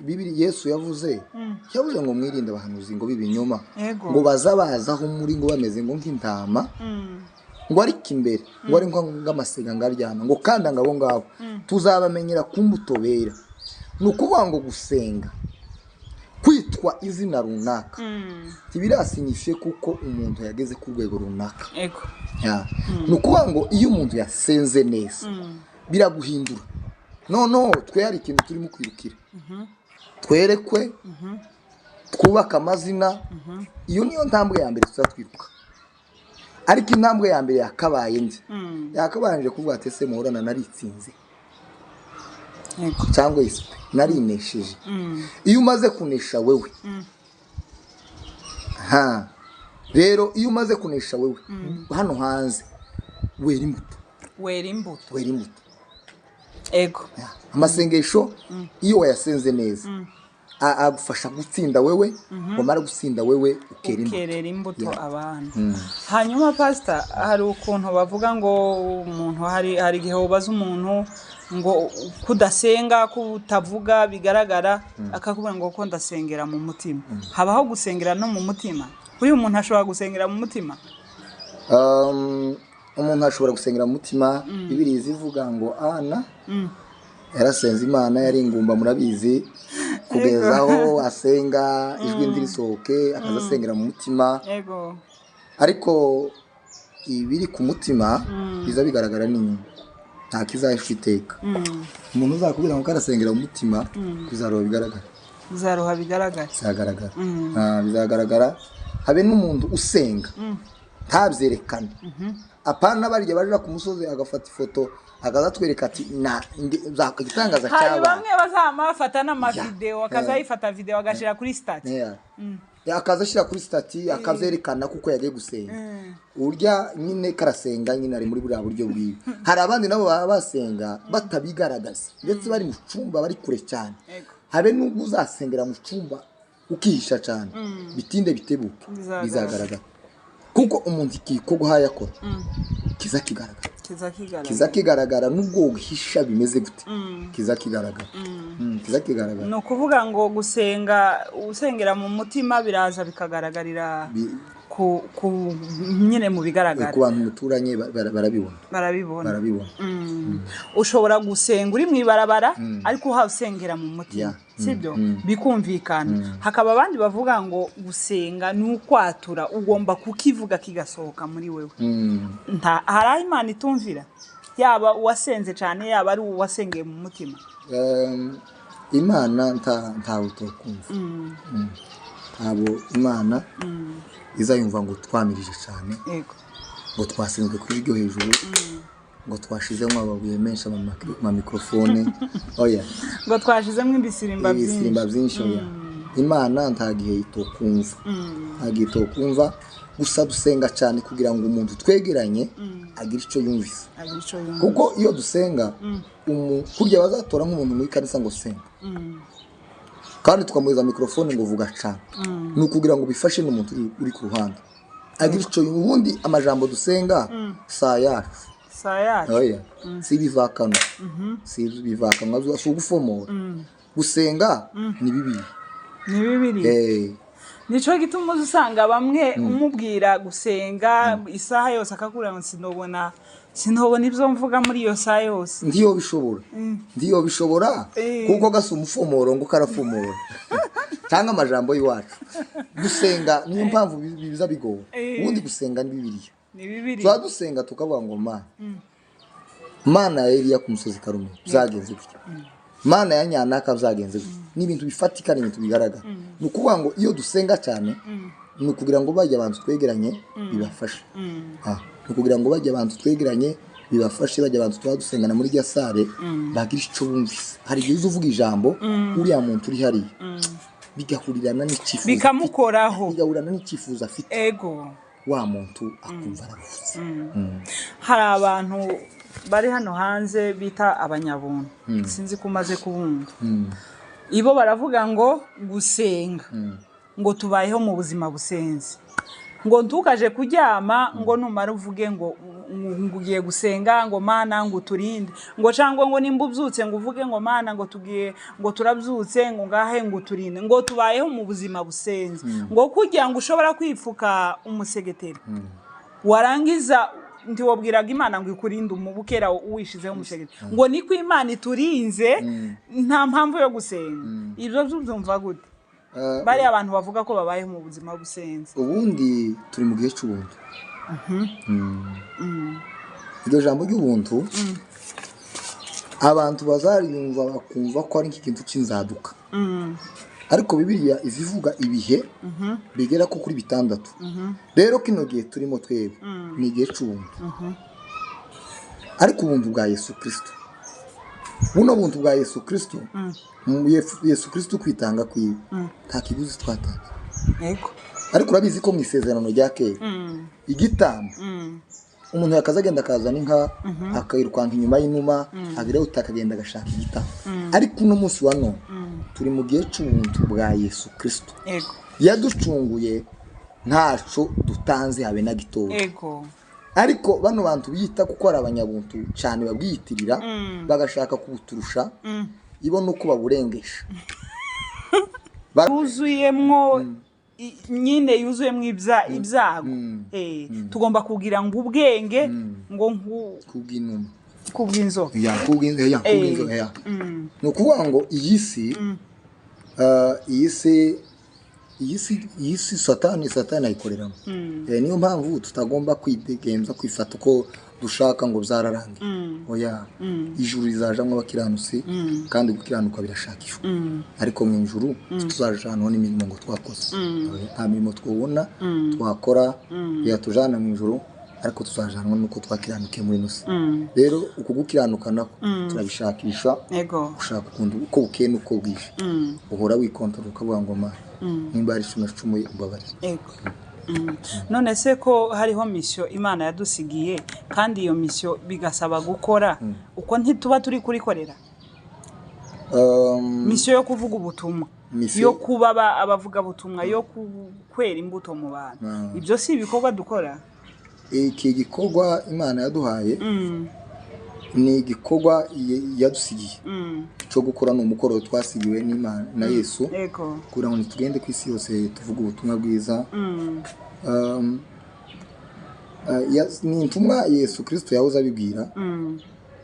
Bibiliya Yesu yavuze ngo mwirinde abahanuzi ngo bibinyoma ngo bazabazaho muri ngo bameze ngo nk'intama ngo ariko imbere ngo ari nk'amasega ngaryana ngo kandi ngabo ngabo tuzabamenyera ku mbuto bera nukuvuga ngo gusenga kwitwa izina runaka ntibirasinyishe kuko umuntu yageze ku rwego runaka ego nukuvuga ngo iyo umuntu yasenze neza biraguhindura no twe hari ikintu turimo kwirukira twerekwe twubaka amazina iyo niyo ntambwe ya mbere tuzatwiruka ariko intambwe ya mbere yakabaye nzi yakabanje kuvuga ati ese muhorana naritsinze cyangwa iswe narinesheje iyo umaze kunesha wewe rero iyo umaze kunesha wewe hano hanze wera imbuto ego amasengesho iyo wayasenze neza agufasha gutsinda wewe wamara gutsinda wewe ukerera imbuto abantu hanyuma pastor hari ukuntu bavuga ngo umuntu hari gihe ubaza umuntu ngo kudasenga kutavuga bigaragara akakubwira ngo ko ndasengera mu mutima habaho gusengera no mu mutima uyu muntu ashobora gusengera mu mutima umuntu ashobora gusengera mu mutima Bibiliya ivuga ngo Ana yarasenze Imana yari ingumba murabizi kugeza aho asenga ijwi ndirisohoke akazasengera mu mutima ariko ibiri ku mutima biza bigaragara n'inyuma nta kizahisha iteka umuntu uzakubwira ngo karasengera mu mutima bizaroha bizagaragara habe n'umuntu usenga ntabyerekane apana barya baje ku musozi agafata ifoto akazatwereka ati igitangaza cyaba hari bamwe bazamafata n'amavideo akazayifata video agashira kuri stati akazashira kuri stati akazerekana kuko yagiye gusenga urya nyine karasenga nyine ari muri buriya buryo bwiwe hari abandi nabo basenga batabigaragaza ndetse bari mu cyumba bari kure cyane habe n'ubwo uzasengera mu cyumba ukihisha cyane bitinde bitebuke bizagaragara kuko umuntu ikiko yakora kizakigaragara nubwo uhisha bimeze gute kizakigaragara no kuvuga ngo usengera mu mutima biraza bikagaragarira nyine mu bigaragara ku bantu muturanye barabibona ushobora gusenga uri mu ibarabara ariko usengera mu mutima sibyo bikumvikana hakaba abandi bavuga ngo gusenga ni ukwatura ugomba kukivuga kigasohoka muri wewe hari Imana itumvira yaba uwasenze cyane yaba ari uwasengeye mu mutima Imana ntawe utokumva abo Imana izayumva ngo twamirije cyane ngo twasenze kuri ryo hejuru ngo twashizemo ababuye menshi ama microphone ngo twashizemo ibisirimba byinshi Imana ntagiye itokumva gusa dusenga cyane kugira ngo umuntu twegeranye agire icyo yumvise kuko iyo dusenga kurya bazatora nk'umuntu muri kanisa ngo senga kandi tukamuhiza microphone ngo vuga cyane ni ukugira ngo bifashe n'umuntu uri ku ruhande agira icyo ubundi amajambo dusenga sayacu si bivakano si ugufomora gusenga ni bibiri nico gituma usanga bamwe umubwira gusenga isaha yose akakura ngo sinobona ibyo mvuga muri iyo saha yose ndiyo bishobora kuko gasa umufomoro ngo karafomora cyangwa amajambo y'iwacu gusenga niyo mpamvu biza bigoye ubundi gusenga ni bibiri tuba dusenga tukavuga ngo Mana ya Eliya ku musozi Karumeli byagenze gutya Mana ya Nyanaka byagenze gutya n'ibintu bifatika n'ibintu bigaragara ni ukuvuga ngo iyo dusenga cyane ni ukugira ngo bajye abantu twegeranye bibafashe ni ukugira ngo bajye abantu twegeranye bibafashe bajye abantu tuba dusengana muri rya sare bagira icyo bumvise hari igihe uvuga ijambo uriya muntu uri hariya bigahurirana n'icyifuzo bikamukoraho bigahurana n'icyifuzo afite wa muntu akumva aravuze hari abantu bari hano hanze bita abanyabuntu sinzi ko umaze kubumva ibo baravuga ngo gusenga ngo tubayeho mu buzima busenze ngo ntukaje kuryama ngo numara uvuge ngo ugiye gusenga ngo Mana ngo turinde ngo cyangwa ngo nimba ubyutse ngo uvuge ngo Mana ngo tugiye ngo turabyutse ngo ngahe ngo turinde ngo tubayeho mu buzima busenze ngo kugira ngo ushobora kwipfuka umusegeteri warangiza ntiwobwiraga Imana ngo ikurinde umubukera uwishizeho umushegeri ngo niko Imana iturinze nta mpamvu yo gusenga ibyo byumva gute bari abantu bavuga ko babayeho mu buzima busenze ubundi turi mu gihe cy'ubuntu iryo jambo ry'ubuntu abantu bazariyumva bakumva ko ari nk'ikintu cy'inzaduka ariko Bibiliya izivuga ibihe bigera ko kuri 6 rero kino gihe turimo twebwe ni igihe cy'ubuntu ariko ubuntu bwa Yesu Kristo buno buntu bwa Yesu Kristo Yesu Kristo kwitanga kwiwe nta kiguzi twatanze yego ariko urabizi ko mu isezerano rya kera igitambo umuntu yakazagenda akazana inka akayirukanka inyuma y'inuma agire utakagenda agashaka igitambo ariko uno munsi wa none turi mu gihe cy'ubuntu bwa Yesu Kristo yego yaducunguye ntaco dutanze habe na gitoya yego ariko bano bantu biyita kuko ari abanyabuntu cyane babwiyitirira bagashaka kubuturusha ibona uko baburengesha yuzuyemwo nyine yuzuyemwo ibyago tugomba kugira ngo ubwenge ngo kubw'inuma kubw'inzoka kubw'inzoka no kuvuga ngo iyi si satani ayikoreramo niyo mpamvu tutagomba kwidegemza kwifata uko dushaka ngo byararange oya ijuru rizajamwe abakiranutsi kandi gukiranuka birashakishwa ariko mu ijuru tuzajanwa n'imirimo ngo twakoze nta mirimo twubona twakora yatujana mu ijuru ariko tuzajanwa nuko twakiranukiye muri nusi rero uko gukiranuka nako turabishakisha ushaka ukundi uko bukeye nuko bwije uhora wikontorora ukavuga ngo ma nimba ari cumuye umbabarire none se ko hariho mission Imana yadusigiye kandi iyo mission bigasaba gukora uko ntituba turi kurikorera mission yo kuvuga ubutumwa yo kuba abavuga butumwa yo kwera imbuto mu bantu ibyo si ibikorwa dukora iki gikorwa Imana yaduhaye ni igikorwa yadusigiye cyo gukora n'umukoro twasigiwe n'Imana na Yesu kugira ngo tugende ku isi yose tuvuga ubutumwa bwiza ni intumwa Yesu Kristo yahoze abibwira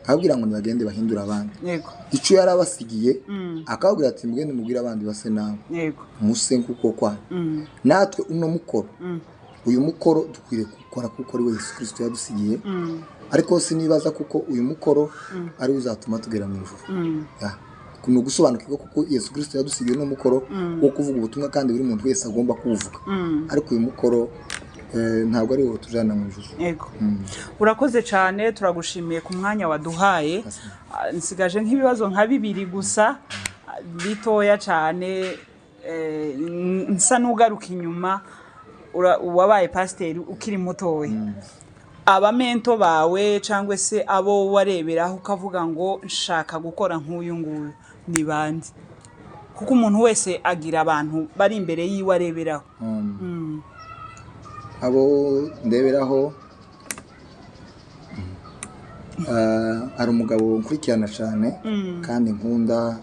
ababwira ngo nibagende bahindura abandi icyo yarabasigiye akabwira ati mugende mubwira abandi base nawe muse nkuko kwa natwe uno mukoro uyu mukoro dukwiriye gukora kuko ari we Yesu Kristo yadusigiye ariko sinibaza kuko uyu mukoro ari uzatuma tugera mu ijuru kuno gusobanukirwa kuko Yesu Kristo yadusigiye no mukoro wo kuvuga ubutumwa kandi buri muntu wese agomba kuvuga ariko uyu mukoro ntabwo ari wo tujana mu ijuru urakoze cyane turagushimiye ku mwanya waduhaye nsigaje nk'ibibazo nka 2 gusa bitoya cyane nsa nugaruka inyuma wabaye pasiteri ukiri mutoya abamento bawe cyangwa se abo wareberaho ukavuga ngo nshaka gukora nk'uyu nguyu ni bande kuko umuntu wese agira abantu bari imbere yiwe areberaho abo ndeberaho ari umugabo nkurikirana cyane kandi nkunda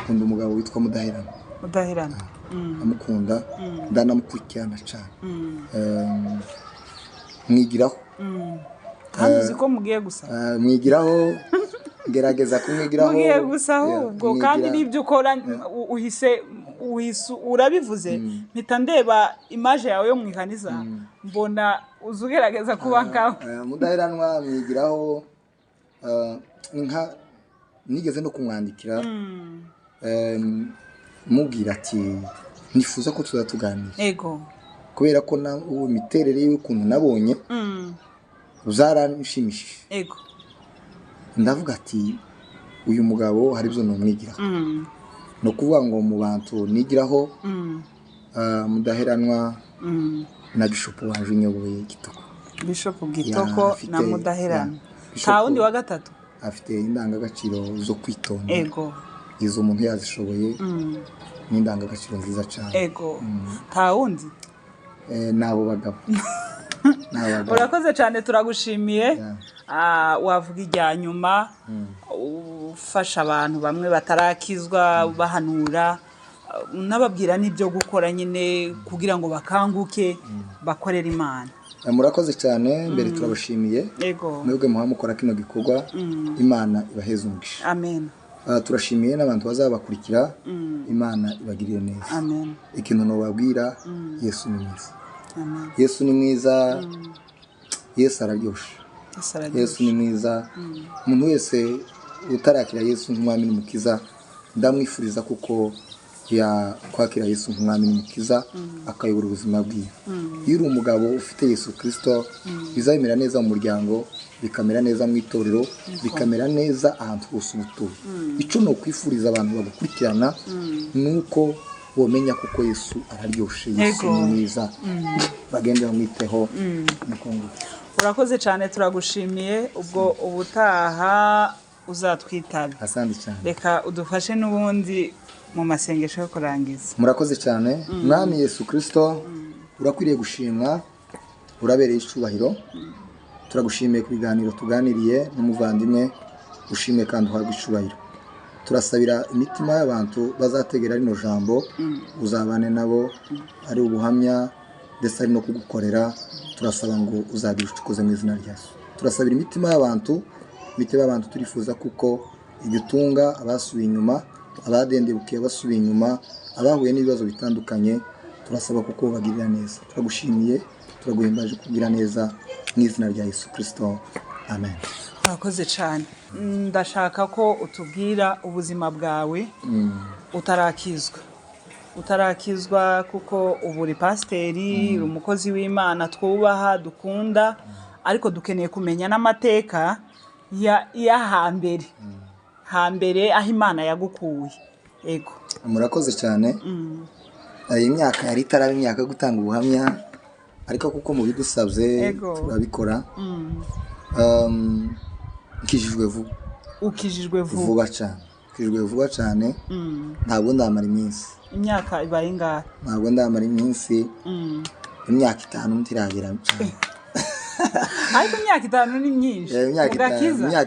umugabo witwa Mudaherana amukunda ndanamukurikirana cyane mwigiraho kandi uzi ko mugiye gusa mwigiraho gerageza kumwigiraho mugiye gusa ahubwo kandi n'ibyo ukora uhise urabivuze mpita ndeba image yawe yo mwikaniza mbona uzugerageza kuba ngaho Mudaheranwa mwigiraho nka nigeze no kumwandikira mubwira ati nifuza ko tuzatuganira yego kubera ko na imiterere y'ukuntu nabonye uzaranshimishije yego ndavuga ati uyu mugabo hari byo numwigiraho no kuvuga ngo mu bantu nigiraho Mudaheranwa na Bishop waje unyoboye Gitoko Bishop Gitoko na Mudaheranwa nta wundi wa gatatu afite indangagaciro zo kwitonda yego izo umuntu yazishoboye n'indangagaciro nziza cyane yego nta wundi nabo bagabo urakoze cyane turagushimiye wavuga ijya nyuma ufasha abantu bamwe batarakizwa bahanura nababwira n'ibyo gukora nyine kugira ngo bakanguke bakorera Imana murakoze cyane mbere turabashimiye Yego. mwebwe muhamukora kino gikorwa Imana ibaheze umugisha. Amen. Turashimiye n'abantu bazabakurikira Imana ibagirire neza. Amen. Ikintu nobabwira Yesu ni mwiza. Amen. Yesu ni mwiza. Yesu araryoshe. Yesu ni mwiza. Umuntu wese utarakira Yesu nk'umwami n'umukiza ndamwifuriza kuko ya kwakira Yesu nk'umwami n'umukiza akayobora ubuzima bwiwe. Iyo uri umugabo ufite Yesu Kristo bizamera neza mu muryango, bikamera neza mu itorero, bikamera neza ahantu hose ubutuye. Ico no kwifuriza abantu bagukurikirana nuko bomenya kuko Yesu araryoshe. Yesu ni mwiza. Bagende bamwiteho mukongo. Urakoze cyane turagushimiye ubwo ubutaha uzatwitabe. Asante cyane. Reka udufashe n'ubundi mu masengesho yo kurangiza. Murakoze cyane. Mwami Yesu Kristo urakwiriye gushimwa, urabereye icubahiro. Turagushimiye ku biganiro tuganiriye n'umuvandimwe, ushimye kandi uhabwa icubahiro. Turasabira imitima y'abantu bazategera rino jambo, uzabane nabo ari ubuhamya ndetse ari no kugukorera. Turasaba ngo uzagira ucukoze mu izina rya Yesu. Turasabira imitima y'abantu turifuza kuko igitunga abasubiye inyuma, abadendebukiye basubiye inyuma, abahuye n'ibibazo bitandukanye, turasaba kuko bagirira neza. Turagushimiye, turaguhimbaje kugira neza mu izina rya Yesu Kristo. Amen. Urakoze cyane. Ndashaka ko utubwira ubuzima bwawe utarakizwa kuko ubu uri pasiteri, umukozi w'Imana twubaha dukunda, ariko dukeneye kumenya n'amateka ya hambere aho Imana yagukuye. Yego. Murakoze cyane. Iyi myaka yari itaraba imyaka yo gutanga ubuhamya, ariko kuko mu bidusabye turabikora. Ukijijwe vuba. Ukijijwe vuba cyane. Ukijijwe vuba cyane. Ntabwo ndamara iminsi. Imyaka ibaye ingahe? Ntabwo ndamara iminsi. Imyaka 5 ntiragera cyane. Ariko imyaka 5 ni myinshi. Imyaka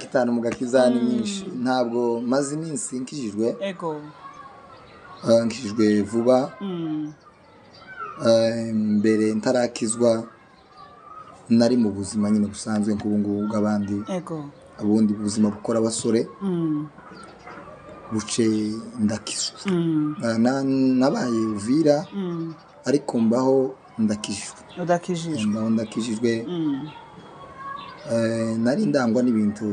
5 mu gakiza ni myinshi. Ntabwo maze iminsi nkijijwe. Ego. Nkijijwe vuba. Mbere ntarakizwa nari mu buzima nyine busanzwe nk'ubungubu bw'abandi. Ego. Abundi buzima bukora abasore. Buce ndakizwa. Nabaye Uvira ariko mbaho ndakijijwe. Udakijijwe. Ndakijijwe. Nari ndangwa n'ibintu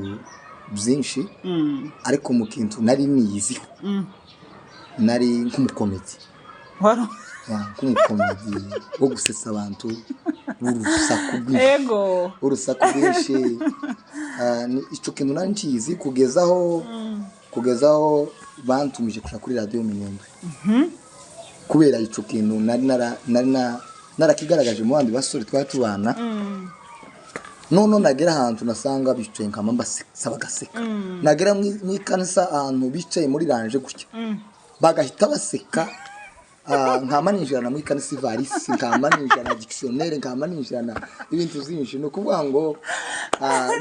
byinshi ariko mu kintu nari niyiziho. Nari nk'umukomedi. Waro? Nk'umukomedi wo gusetsa abantu urusaku rwinshi. Ego. Urusaku rwinshi. Ico kintu nari nkizi kugezaho bantumije kuja kuri radio Minembwe. Kubera ico kintu nari narakigaragaje mu bandi basore twatubana. Nono nagera ahantu nasanga bicaye nkama mbaseka bagaseka. Nagera mu ikanisa ahantu bicaye muri ranje gutya. Bagahita baseka. Nkama ninjirana mu ikanisa Ivarisi, nkama ninjirana dictionnaire, nkama ninjirana ibintu byinshi. No kuvuga ngo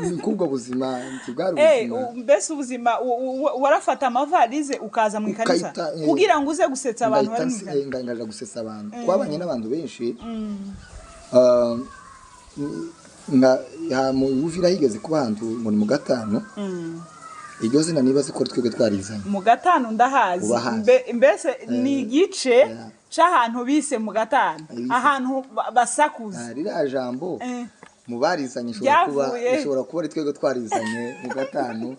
ni kubwo buzima ntibwari ubuzima. Mbese ubuzima warafata amavalize ukaza mu ikanisa kugira ngo uze gusetsa abantu bari mu ikanisa. Ngaje gusetsa abantu. Twabanye n'abantu benshi. Mu Uvira higeze kuba ahantu ngo ni mu Gatanu. Iryo zina nibaze ko twebwe twarizanye. Mu Gatanu ndahazi. Mbese ni igice cy'ahantu bise mu Gatanu. Ahantu basakuza. Rira jambo mu barizanye ishobora kuba ari twebwe twarizanye mu Gatanu.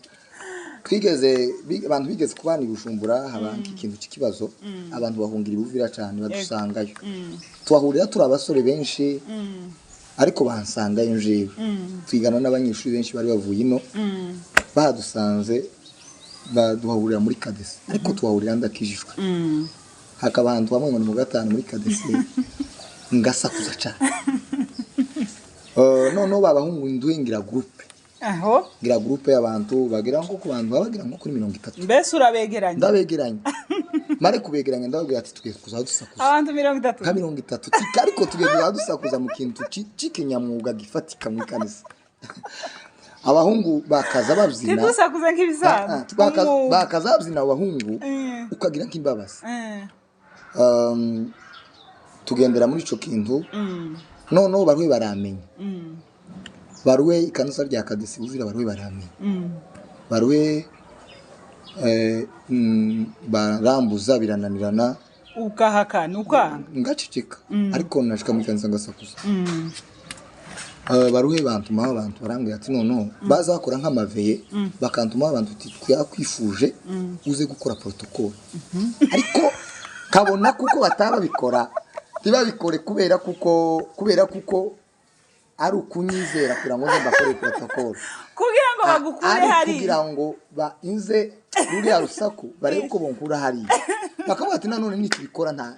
Abantu bigeze kubana Bujumbura haba ikintu cy'ikibazo. Abantu bahungira Uvira cyane badusangayo. Twahurira turi abasore benshi. Ariko bansangayo njewe. Twigana n'abanyeshuri benshi bari bavuye ino. Badusanze baduhahurira muri Kadesi. Ariko tuhahurira ndakijijwe. Hakaba ahantu bamwe mu Gatanu muri Kadesi ngasakuza cyane. Noneho babahungu nduhingira groupe. Aho ngira groupe y'abantu bagera nko ku bantu babagira nko kuri 30. Mbese urabegeranya? Ndabegeranya. Mare kubegeranya ndababwira ati tugiye kuzadusakuza. Abantu 30. 30. Ariko tugiye kuzadusakuza mu kintu cy'ikinyamwuga gifatika mu kanisa. Abahungu bakaza babyina. Tigusakuze nk'ibisanzwe. Bakaza babyina abahungu ukagira nk'imbabazi. Tugendera muri ico kintu none baruhe baramenya baruhe ikanisa rya kadesi uzira baruhe baramenya baruhe barambuza birananirana ukahakana ukanga ngaceceka ariko nashika mu kanisa ngasakuza baruhe bantuma abantu barambwira ati none bazakora nk'amaveye bakantuma abantu twakwifuje uze gukora protocol ariko kabona kuko bataba bikora ntibabikore kubera kuko ari ukunyizera kugira ngo bakore protocol kugira ngo bagukure hari kugira ngo inze ruriya rusaku barebe ko bonkura hari bakavuga ati none nitubikora nta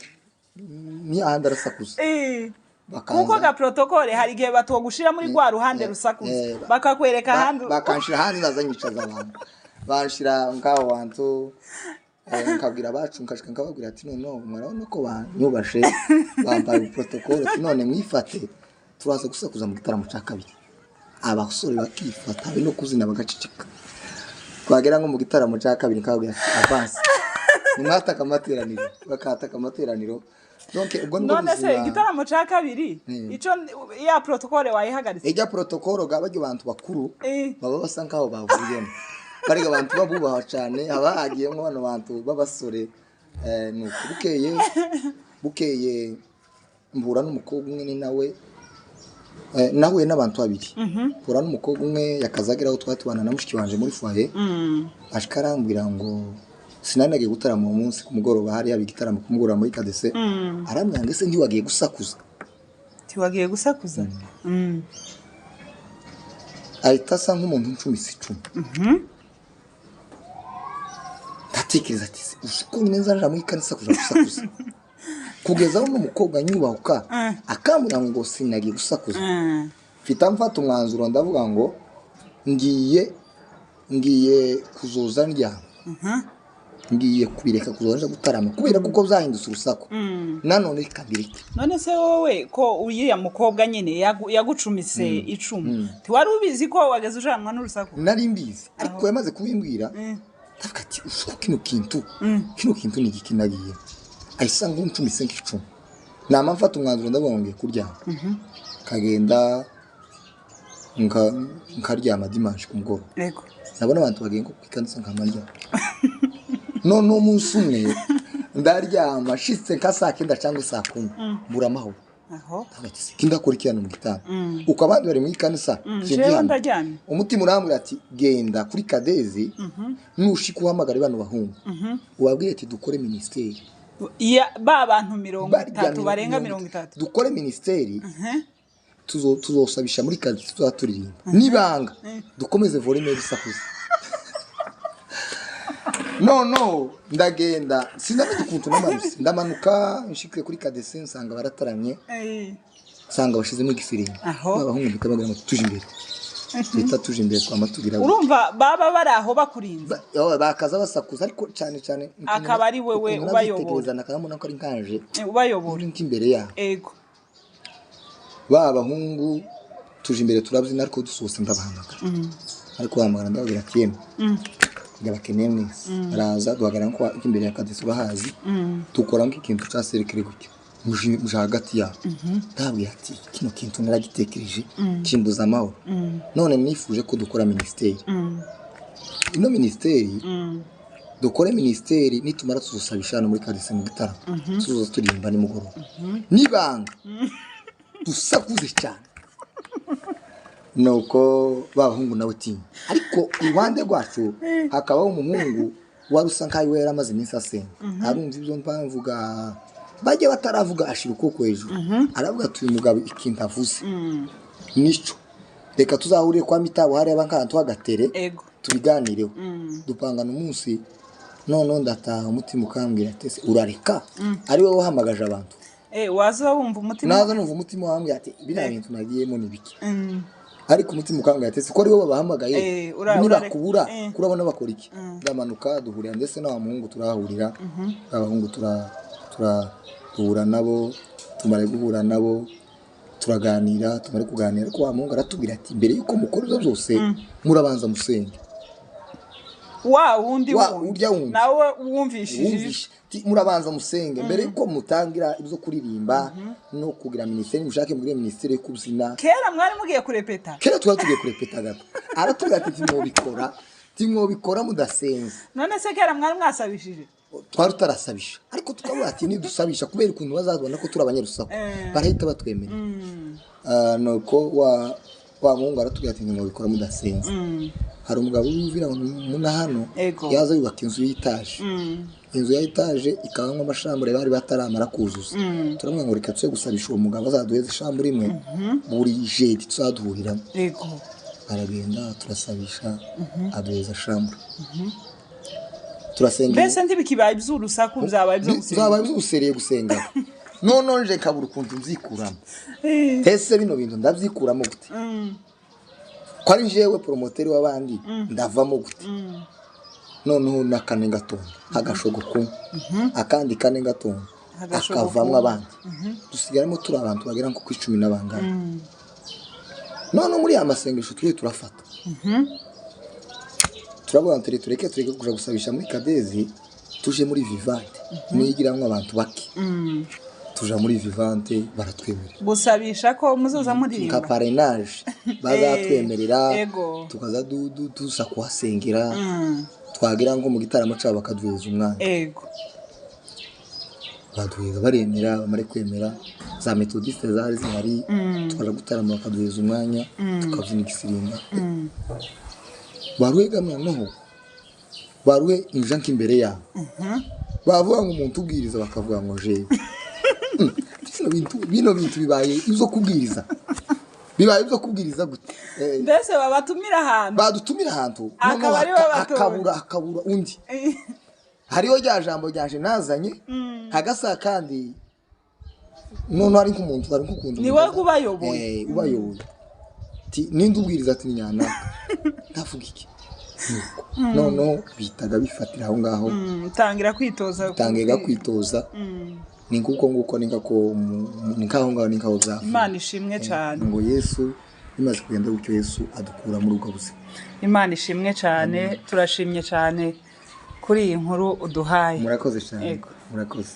ni ahandi arasakuza kuko ga protocol hari igihe batogushira muri gwa ruhande rusakuza bakakwereka ahandi bakanshira ahandi nazanyicaza abantu banshira ngaho wantu nkabwira abacu nkashika nkababwira ati none murabona ko banyubashe bambaye protocol none mwifate turaza gusakuza mu gitaramo cya kabiri abasore bakifata no kuzina bagacicika twagera ngo mu gitaramo cya kabiri nkabwira avance nimwataka amateraniro bakataka amateraniro donc ubwo none se igitaramo cya kabiri ico ya protocol wayihagaritse ejya protocol gabajye abantu bakuru baba basa nkaho bavuyemo bariga abantu babubaha cyane abahagiyemo bano bantu babasore nuko bukeye mbura n'umukobwa umwe ni nawe n'abantu babiri mbura n'umukobwa umwe yakazageraho twatubana na mushiki wanje muri foyer ashikarambwira ngo sinanagiye gutarama mu munsi ku mugoroba hari yabigitaramo ku mugoroba muri kadese arambwira ngo ese ntiwagiye gusakuza ahita asa nk'umuntu ncumise icumu ndatekereza ati uko nyine nzarira muri kanisa kuja gusakuza kugeza aho n'umukobwa nyubahuka akambwira ngo sinagiye gusakuza mfita mfata umwanzuro ndavuga ngo ngiye kuzoza ndyama ngiye kubireka kuzoza gutarama kubera kuko byahindutse urusaku nanone ikabirika none se wowe ko uriya mukobwa nyine yagucumise icumu tiwari ubizi ko wageze ujanwa n'urusaku nari mbizi ariko yamaze kubimbwira ndavuga ati ushaka kino kintu ni gikinagiye ahisa ngo ncumise nk'icumu nama mfata umwanzuro ndavuga ngiye kuryama kagenda nkaryama dimanche ku mugoroba yego nabona abantu bagiye ko kwikanisa nkamarya none umunsi umwe ndaryama shitse nka saa 9 cyangwa saa 10 mbura amahoro kindakurikirana mu gitanda uko abandi bari mu ikanisa ndaryamye umutima urambwira ati genda kuri kadezi nushika uhamagara bano bahungu ubabwiye ati dukore ministeri ba bantu 30 barenga 30 dukore ministeri tuzosabisha muri kadezi tuzaturirimba nibanga dukomeze volume y'isakuza no ndagenda sinamenye ukuntu namanuse ndamanuka nshikire kuri kadesi nsanga barataramye nsanga bashizemo igifiringi abahungu bitabagira ngo tuje imbere kwa matugira urumva baba bari aho bakurinze bakaza basakuza ariko cyane akaba ari wewe ubayobora nakamuna ko ari nkanje ubayobora imbere ya ego bahungu tuje imbere turabyina ariko dusose ndabahamagara ariko bahamagara ndababwira ati yemwe ndabakeneye mwese araza duhagarara ko imbere ya kadesi bahazi tukora nk'ikintu cya serikire gutyo muje hagati ya ndabwiye ati kino kintu naragitekereje kimbuza amahoro none nifuje ko dukora ministeri ino ministeri dukore ministeri nitumara tuzosabisha no muri kadesi mu gitaramo tuzoza turimba ni mugoroba nibanga dusakuze cyane nuko bahungu nawe tinya ariko iwande gwacu hakabaho umuhungu warusa nkayi wera amaze iminsi asenga arumva ibyo mvuga bajye bataravuga ashira ukoko hejuru aravuga ati uyu mugabo ikintu avuze nico reka tuzahuriye kwa mitabo hari abankantu hagatere tubiganireho dupangana umunsi none ndataha umutima ukambwira ati urareka ari wowe wahamagaje abantu waza wumva umutima naza numva umutima wambwira ati biriya bintu nagiyemo ni biki ariko umutima ukambwira ati ko ari wowe bahamagaye nibakubura kurabona bakora iki ndamanuka duhurira ndetse n'abamuhungu turahurira abahungu turahura nabo tumare guhura nabo turaganira tumare kuganira ko bamuhungu aratubwira ati mbere yuko mukora ibyo byose murabanza musenge wa wundi urya wundi nawe wumvishije murabanza musenge mbere yuko mutangira ibyo kuririmba no kugira ministeri mushake muri ministeri yo kubyina kera mwari mugiye kurepeta kera twari tugiye kurepeta gato aratubwira ati timwobikora mudasenze none se kera mwari mwasabishije twari tutarasabisha ariko tukavuga ati nidusabisha kubera ukuntu bazabona ko turi abanyarusaku barahita batwemera nuko wa mungu aratubwira ati timwobikora mudasenze hari umugabo w'uvira muna hano yaza yubaka inzu y'itaje inzu ya etaje ikabamo amashambure bari bataramara kuzuza turamwe ngo reka tse gusabisha uwo mugabo azaduheza ishambure imwe buri jeti tuzaduhuriramo yego aragenda turasabisha aduheza shambure turasenga mbese ndibikibaye iby'urusaku byabaye iby'usereye gusenga none nje kabura ukuntu nzikuramo ese bino bintu ndabyikuramo gute ko ari jewe promoteri w'abandi ndavamo gute noneho nakane gatonda agashogo ku akandi kane gatonda akavamwe abandi dusigaramo turi abantu bagera nko 10 n'abangana none muri amasengesho turi turafata turavuga ngo tureke kuja gusabisha muri Kadezi tuje muri Vivante nigiramwe abantu baki tuja muri Vivante baratwemerera gusabisha ko muzoza muririmba ka parrainage bazatwemerera tukaza dusa kuhasengera twagira ngo mu gitaramo cabo bakaduheza umwana yego baduheza baremera bamare kwemera za methodiste zari zihari tukaja gutarama bakaduheza umwanya tukavyina igisirimba barwega noneho barwe injanka imbere yabo bavuga ngo umuntu ubwiriza bakavuga ngo jewe bino bintu bibaye izo kubwiriza gute mbese badutumira ahantu akabura undi hariho rya jambo ryaje nazanye hagasa kandi none ari nk'umuntu ari nk'ukundi ni wowe ubayoboye ninde ubwiriza ati nyana ndavuga iki none bitaga bifatira aho ngaho tangira kwitoza ni nguko nikaho ngaho nikaho bya Imana ishimwe cyane ngo Yesu bimaze kugenda gutyo Yesu adukura muri ubwo buzima Imana ishimwe cyane turashimye cyane kuri iyi nkuru uduhaye murakoze cyane murakoze